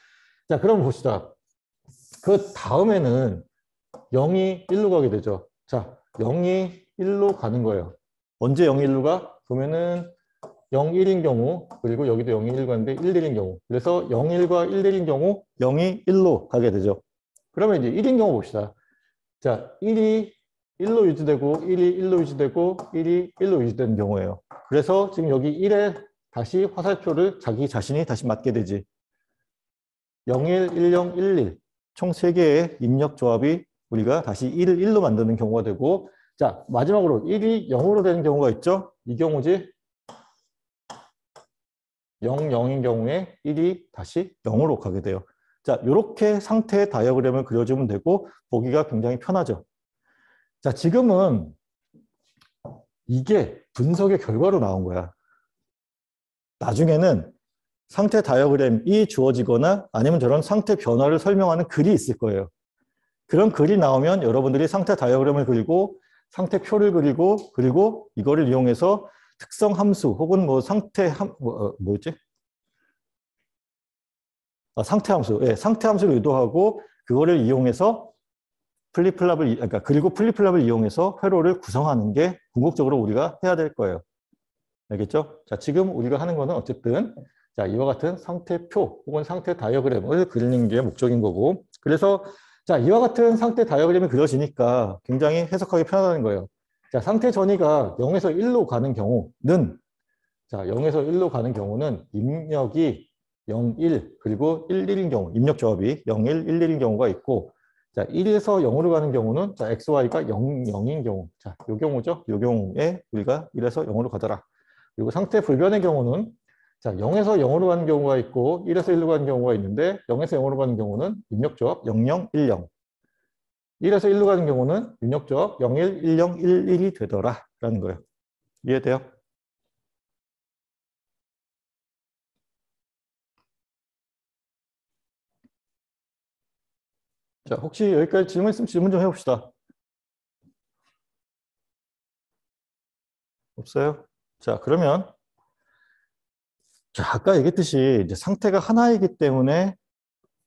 자, 그럼 봅시다. 그 다음에는 0이 1로 가게 되죠. 자, 0이 1로 가는 거예요. 언제 0이 1로 가? 그러면은 0, 1인 경우, 그리고 여기도 0이 1 가는데 1, 1인 경우. 그래서 0, 1과 1, 1인 경우 0이 1로 가게 되죠. 그러면 이제 1인 경우 봅시다. 자, 1이 1로 유지되고 1이 1로 유지되고 1이 1로 유지되는 경우예요. 그래서 지금 여기 1에 다시 화살표를 자기 자신이 다시 맞게 되지. 01, 10, 11. 총 3개의 입력 조합이 우리가 다시 1을 1로 만드는 경우가 되고, 자, 마지막으로 1이 0으로 되는 경우가 있죠? 이 경우지. 0, 0인 경우에 1이 다시 0으로 가게 돼요. 자, 이렇게 상태 다이어그램을 그려주면 되고, 보기가 굉장히 편하죠. 자, 지금은 이게 분석의 결과로 나온 거야. 나중에는 상태 다이어그램이 주어지거나 아니면 저런 상태 변화를 설명하는 글이 있을 거예요. 그런 글이 나오면 여러분들이 상태 다이어그램을 그리고 상태표를 그리고 그리고 이거를 이용해서 특성 함수 혹은 뭐 뭐였지? 상태 함수. 예, 상태 함수를 유도하고 그거를 이용해서 그러니까 그리고 플립플랍을 이용해서 회로를 구성하는 게 궁극적으로 우리가 해야 될 거예요. 알겠죠? 자, 지금 우리가 하는 거는 어쨌든 자, 이와 같은 상태표 혹은 상태 다이어그램을 그리는 게 목적인 거고. 그래서 자, 이와 같은 상태 다이어그램이 그려지니까 굉장히 해석하기 편하다는 거예요. 자, 상태 전이가 0에서 1로 가는 경우는 자, 0에서 1로 가는 경우는 입력이 0, 1 그리고 1, 1인 경우, 입력 조합이 0, 1, 1, 1인 경우가 있고 자, 1에서 0으로 가는 경우는 자, x, y가 0, 0인 경우. 자, 요 경우죠. 요 경우에 우리가 1에서 0으로 가더라. 그리고 상태 불변의 경우는 자, 0에서 0으로 가는 경우가 있고 1에서 1로 가는 경우가 있는데 0에서 0으로 가는 경우는 입력조합 00, 10 1에서 1로 가는 경우는 입력조합 01, 10, 11이 되더라 라는 거예요. 이해돼요? 자, 혹시 여기까지 질문 있으면 질문 좀 해봅시다. 없어요? 자, 그러면 자, 아까 얘기했듯이 이제 상태가 하나이기 때문에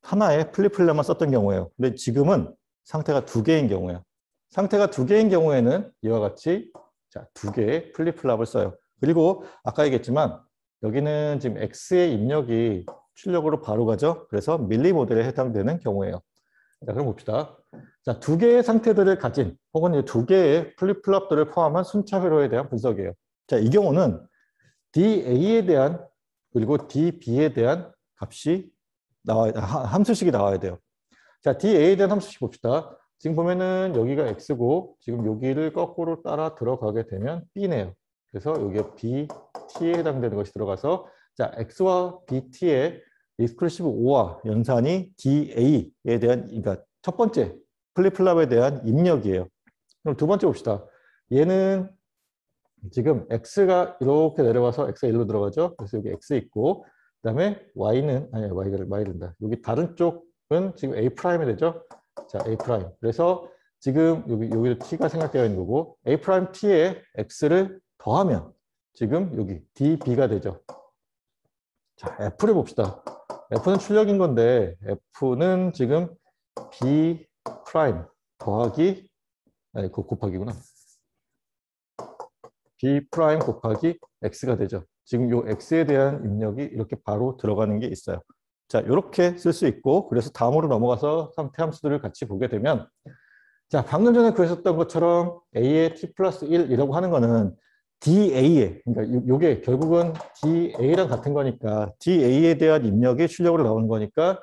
하나의 플립플랩만 썼던 경우예요. 근데 지금은 상태가 2개인 경우예요. 상태가 2개인 경우에는 이와 같이 자, 2개의 플립플랍을 써요. 그리고 아까 얘기했지만 여기는 지금 X의 입력이 출력으로 바로 가죠. 그래서 밀리 모델에 해당되는 경우예요. 자, 그럼 봅시다. 자, 2개의 상태들을 가진 혹은 2개의 플립플랍들을 포함한 순차 회로에 대한 분석이에요. 자, 이 경우는 DA에 대한 그리고 DB에 대한 값이 함수식이 나와야 돼요. 자, DA에 대한 함수식 봅시다. 지금 보면은 여기가 X고 지금 여기를 거꾸로 따라 들어가게 되면 B네요. 그래서 여기에 BT에 해당되는 것이 들어가서 자, X와 BT의 익스클루시브 5와 연산이 DA에 대한 그러니까 첫 번째 플립플랍에 대한 입력이에요. 그럼 두 번째 봅시다. 얘는 지금 X가 이렇게 내려와서 X가 1로 들어가죠. 그래서 여기 X 있고 그다음에 Y는 아니 Y된다. 여기 다른 쪽은 지금 A'이 되죠. 자, A'. 그래서 지금 여기도 T가 생략되어 있는 거고 A'T에 X를 더하면 지금 여기 DB가 되죠. 자, F를 봅시다. F는 출력인 건데 F는 지금 B' 더하기 아니 그거 곱하기구나. B' 곱하기 X가 되죠. 지금 요 X에 대한 입력이 이렇게 바로 들어가는 게 있어요. 자, 이렇게 쓸 수 있고, 그래서 다음으로 넘어가서 상태 함수들을 같이 보게 되면, 자, 방금 전에 구했었던 것처럼 a의 t 플러스 1이라고 하는 거는 da에, 그러니까 요게 결국은 da랑 같은 거니까 da에 대한 입력이 출력으로 나오는 거니까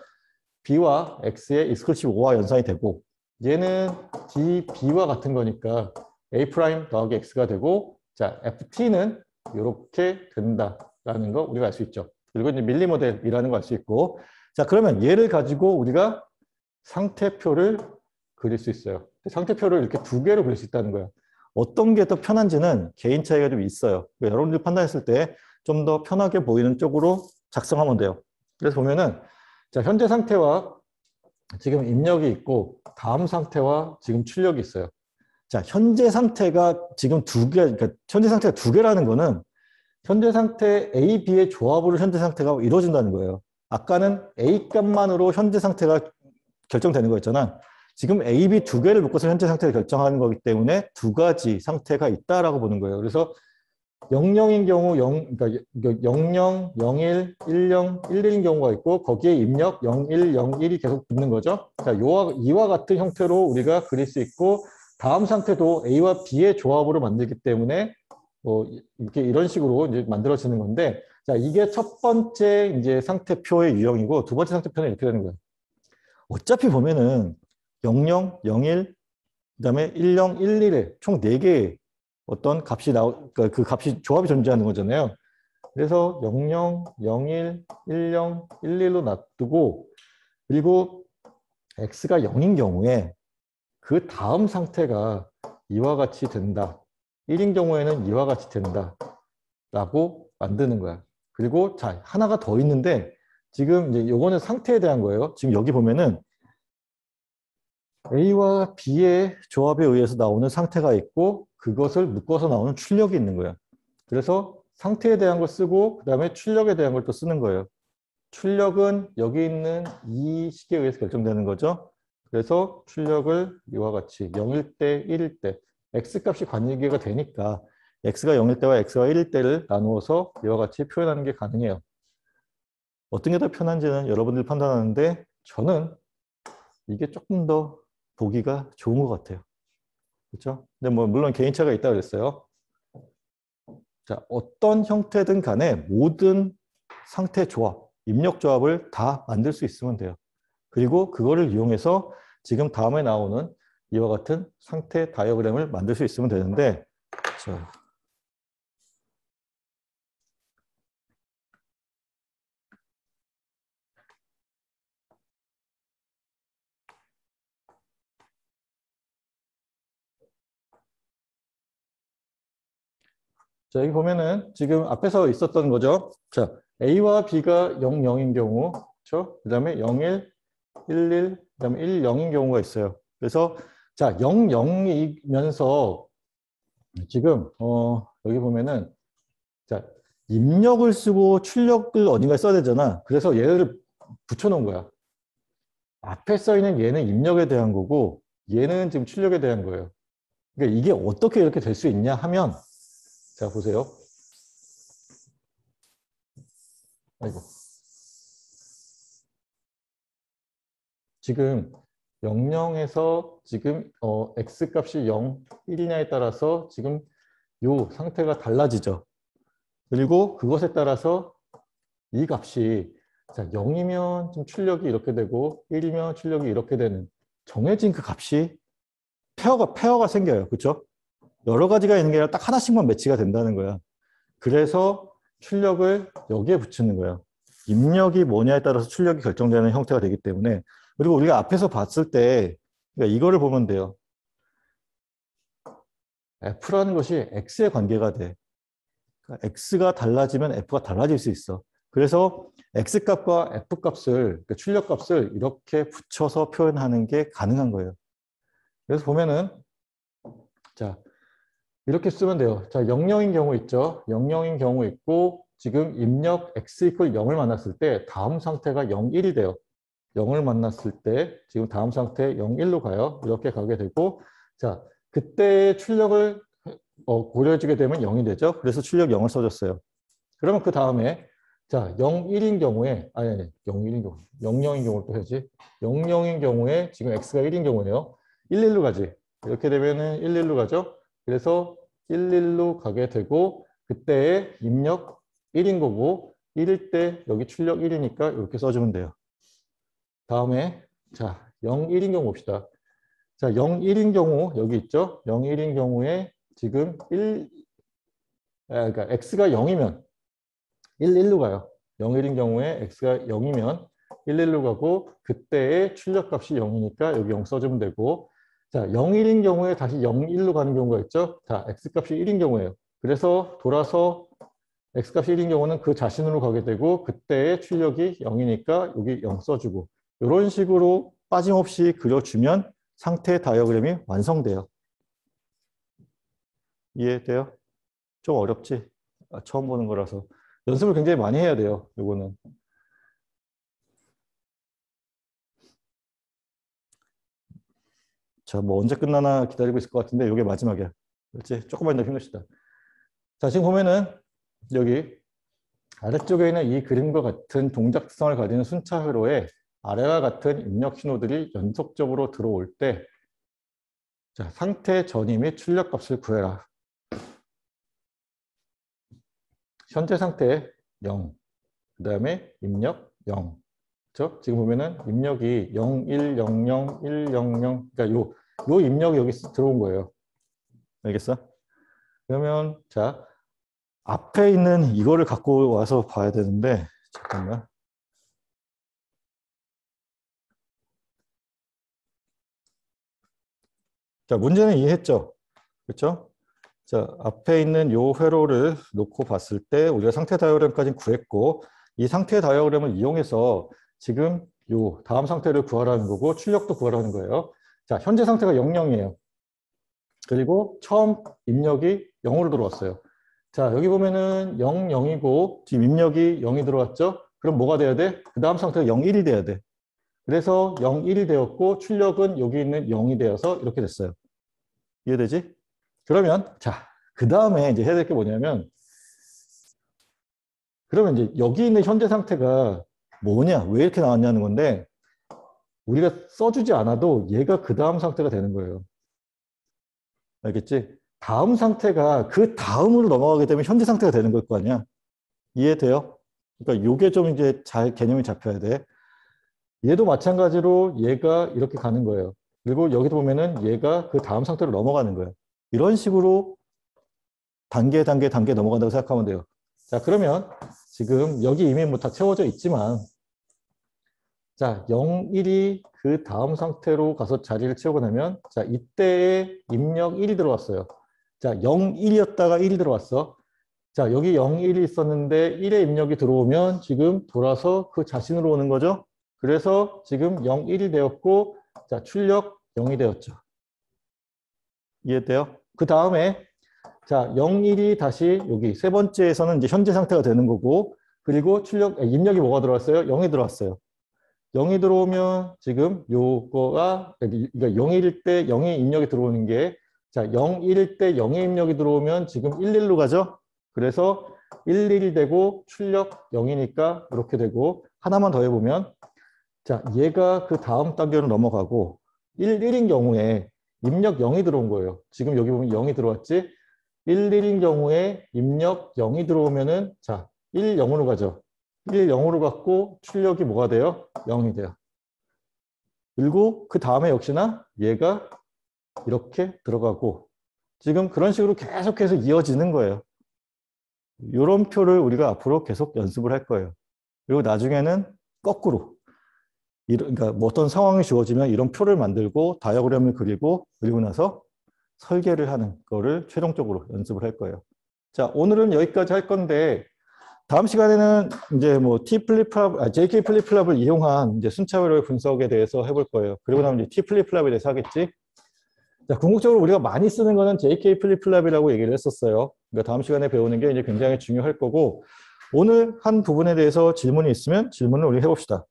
b와 x의 exclusive 5와 연산이 되고, 얘는 db와 같은 거니까 a 프라임 더하기 x가 되고, 자, ft는 이렇게 된다라는 거 우리가 알 수 있죠. 그리고 이제 밀리 모델이라는 거 알 수 있고, 자, 그러면 얘를 가지고 우리가 상태표를 그릴 수 있어요. 상태표를 이렇게 두 개로 그릴 수 있다는 거예요. 어떤 게 더 편한지는 개인 차이가 좀 있어요. 여러분들이 판단했을 때 좀 더 편하게 보이는 쪽으로 작성하면 돼요. 그래서 보면은, 자, 현재 상태와 지금 입력이 있고, 다음 상태와 지금 출력이 있어요. 자, 현재 상태가 지금 두 개, 그러니까 현재 상태가 두 개라는 거는 현재 상태 A, B의 조합으로 현재 상태가 이루어진다는 거예요. 아까는 A 값만으로 현재 상태가 결정되는 거였잖아. 지금 A, B 두 개를 묶어서 현재 상태를 결정하는 거기 때문에 두 가지 상태가 있다라고 보는 거예요. 그래서 00인 경우 그러니까 00, 01, 10, 11인 경우가 있고 거기에 입력 01, 01이 계속 붙는 거죠. 자, 이와 같은 형태로 우리가 그릴 수 있고 다음 상태도 A와 B의 조합으로 만들기 때문에 이렇게 이런 식으로 이제 만들어지는 건데, 자, 이게 첫 번째 이제 상태표의 유형이고 두 번째 상태표는 이렇게 되는 거예요. 어차피 보면은 00, 01, 그다음에 10, 11에 총 4개의 어떤 값이 그러니까 그 값이 조합이 존재하는 거잖아요. 그래서 00, 01, 10, 11로 놔두고, 그리고 x가 0인 경우에 그 다음 상태가 이와 같이 된다. 1인 경우에는 이와 같이 된다. 라고 만드는 거야. 그리고 자, 하나가 더 있는데 지금 이제 요거는 상태에 대한 거예요. 지금 여기 보면은 A와 B의 조합에 의해서 나오는 상태가 있고 그것을 묶어서 나오는 출력이 있는 거예요. 그래서 상태에 대한 걸 쓰고 그다음에 출력에 대한 걸 또 쓰는 거예요. 출력은 여기 있는 이 식에 의해서 결정되는 거죠. 그래서 출력을 이와 같이 0일 때, 1일 때 x값이 관계가 되니까 x가 0일 때와 x가 1일 때를 나누어서 이와 같이 표현하는 게 가능해요. 어떤 게 더 편한지는 여러분들이 판단하는데 저는 이게 조금 더 보기가 좋은 것 같아요. 그렇죠? 근데 뭐 물론 개인차가 있다고 그랬어요. 자, 어떤 형태든 간에 모든 상태 조합, 입력 조합을 다 만들 수 있으면 돼요. 그리고 그거를 이용해서 지금 다음에 나오는 이와 같은 상태 다이어그램을 만들 수 있으면 되는데, 자, 여기 보면은 지금 앞에서 있었던 거죠. 자, A와 B가 0, 0인 경우, 그렇죠? 그 다음에 0, 1, 1, 1, 그 다음에 1, 0인 경우가 있어요. 그래서 자, 0, 0이면서 지금 여기 보면은 자, 입력을 쓰고 출력을 어딘가에 써야 되잖아. 그래서 얘를 붙여놓은 거야. 앞에 써 있는 얘는 입력에 대한 거고 얘는 지금 출력에 대한 거예요. 그러니까 이게 어떻게 이렇게 될 수 있냐 하면, 자, 보세요. 아이고. 지금 00에서 지금 x값이 0, 1이냐에 따라서 지금 요 상태가 달라지죠. 그리고 그것에 따라서 이 값이 자, 0이면 좀 출력이 이렇게 되고 1이면 출력이 이렇게 되는 정해진 그 값이 페어가 생겨요. 그렇죠? 여러 가지가 있는 게 아니라 딱 하나씩만 매치가 된다는 거야. 그래서 출력을 여기에 붙이는 거예요. 입력이 뭐냐에 따라서 출력이 결정되는 형태가 되기 때문에. 그리고 우리가 앞에서 봤을 때 그러니까 이거를 보면 돼요. F라는 것이 X에 관계가 돼. 그러니까 X가 달라지면 F가 달라질 수 있어. 그래서 X값과 F값을, 그러니까 출력값을 이렇게 붙여서 표현하는 게 가능한 거예요. 그래서 보면은 자, 이렇게 쓰면 돼요. 자, 00인 경우 있죠. 00인 경우 있고 지금 입력 x 이퀄 0을 만났을 때 다음 상태가 0, 1이 돼요. 0을 만났을 때 지금 다음 상태 0, 1로 가요. 이렇게 가게 되고 자, 그때 출력을 고려해주게 되면 0이 되죠. 그래서 출력 0을 써줬어요. 그러면 그 다음에 자, 0, 1인 경우에, 아니, 0, 1인 경우, 0, 0인 경우를 또 해야지. 0, 0인 경우에 지금 x가 1인 경우예요. 1, 1로 가지. 이렇게 되면은 1, 1로 가죠. 그래서 1, 1로 가게 되고, 그때의 입력 1인 거고, 1일 때 여기 출력 1이니까 이렇게 써주면 돼요. 다음에, 자, 0, 1인 경우 봅시다. 자, 0, 1인 경우, 여기 있죠? 0, 1인 경우에 지금 그러니까 x가 0이면 1, 1로 가요. 0, 1인 경우에 x가 0이면 1, 1로 가고 그때의 출력값이 0이니까 여기 0 써주면 되고 자, 0, 1인 경우에 다시 0, 1로 가는 경우가 있죠. 자, x값이 1인 경우예요. 그래서 돌아서 x값이 1인 경우는 그 자신으로 가게 되고 그때의 출력이 0이니까 여기 0 써주고 이런 식으로 빠짐없이 그려주면 상태 다이어그램이 완성돼요. 이해돼요? 좀 어렵지? 처음 보는 거라서. 연습을 굉장히 많이 해야 돼요. 요거는. 자, 뭐 언제 끝나나 기다리고 있을 것 같은데 이게 마지막이야. 그렇지? 조금만 더 힘냅시다. 자, 지금 보면은 여기 아래쪽에 있는 이 그림과 같은 동작 특성을 가지는 순차 회로에 아래와 같은 입력 신호들이 연속적으로 들어올 때 자, 상태 전위 및 출력 값을 구해라. 현재 상태 0, 그 다음에 입력 0. 그렇죠? 지금 보면은 입력이 0, 1, 0, 0, 1, 0, 0. 그러니까 요 입력이 여기 들어온 거예요. 알겠어? 그러면 자 앞에 있는 이거를 갖고 와서 봐야 되는데 잠깐만. 자 문제는 이해했죠? 그렇죠? 자 앞에 있는 요 회로를 놓고 봤을 때 우리가 상태 다이어그램까지 구했고 이 상태 다이어그램을 이용해서 지금 요 다음 상태를 구하라는 거고 출력도 구하라는 거예요. 자 현재 상태가 0, 0이에요. 그리고 처음 입력이 0으로 들어왔어요. 자, 여기 보면은 0, 0이고 지금 입력이 0이 들어왔죠? 그럼 뭐가 돼야 돼? 그 다음 상태가 0, 1이 돼야 돼. 그래서 0, 1이 되었고 출력은 여기 있는 0이 되어서 이렇게 됐어요. 이해되지? 그러면 자, 그 다음에 이제 해야 될 게 뭐냐면 그러면 이제 여기 있는 현재 상태가 뭐냐? 왜 이렇게 나왔냐는 건데 우리가 써주지 않아도 얘가 그 다음 상태가 되는 거예요. 알겠지? 다음 상태가 그 다음으로 넘어가게 되면 현재 상태가 되는 걸 거 아니야. 이해돼요? 그러니까 요게 좀 이제 잘 개념이 잡혀야 돼. 얘도 마찬가지로 얘가 이렇게 가는 거예요. 그리고 여기도 보면은 얘가 그 다음 상태로 넘어가는 거예요. 이런 식으로 단계 넘어간다고 생각하면 돼요. 자, 그러면 지금 여기 이미 뭐 다 채워져 있지만 자, 0, 1이 그 다음 상태로 가서 자리를 채우고 나면 자, 이때에 입력 1이 들어왔어요. 자, 0, 1이었다가 1이 들어왔어. 자, 여기 0, 1이 있었는데 1의 입력이 들어오면 지금 돌아서 그 자신으로 오는 거죠. 그래서 지금 0, 1이 되었고 자, 출력 0이 되었죠. 이해돼요? 그 다음에 자, 0, 1이 다시 여기 세 번째에서는 이제 현재 상태가 되는 거고 그리고 입력이 뭐가 들어왔어요? 0이 들어왔어요. 0이 들어오면 지금 요거가 그러니까 0일일 때 0의 입력이 들어오는 게 자, 0, 1일 때 0의 입력이 들어오면 지금 1, 1로 가죠. 그래서 1, 1이 되고 출력 0이니까 이렇게 되고 하나만 더 해보면 자, 얘가 그 다음 단계로 넘어가고 1, 1인 경우에 입력 0이 들어온 거예요. 지금 여기 보면 0이 들어왔지. 1, 1인 경우에 입력 0이 들어오면은 자, 1, 0으로 가죠. 1, 0으로 갔고 출력이 뭐가 돼요? 0이 돼요. 그리고 그 다음에 역시나 얘가 이렇게 들어가고 지금 그런 식으로 계속해서 이어지는 거예요. 이런 표를 우리가 앞으로 계속 연습을 할 거예요. 그리고 나중에는 거꾸로 그러니까 뭐 어떤 상황이 주어지면 이런 표를 만들고 다이어그램을 그리고 나서 설계를 하는 거를 최종적으로 연습을 할 거예요. 자, 오늘은 여기까지 할 건데 다음 시간에는 이제 뭐 T 플립플랍, JK 플립플랍을 이용한 이제 순차회로의 분석에 대해서 해볼 거예요. 그리고 나면 이제 T 플립플랍에 대해서 하겠지. 자, 궁극적으로 우리가 많이 쓰는 거는 JK 플립플랍이라고 얘기를 했었어요. 그러니까 다음 시간에 배우는 게 이제 굉장히 중요할 거고 오늘 한 부분에 대해서 질문이 있으면 질문을 우리 해봅시다.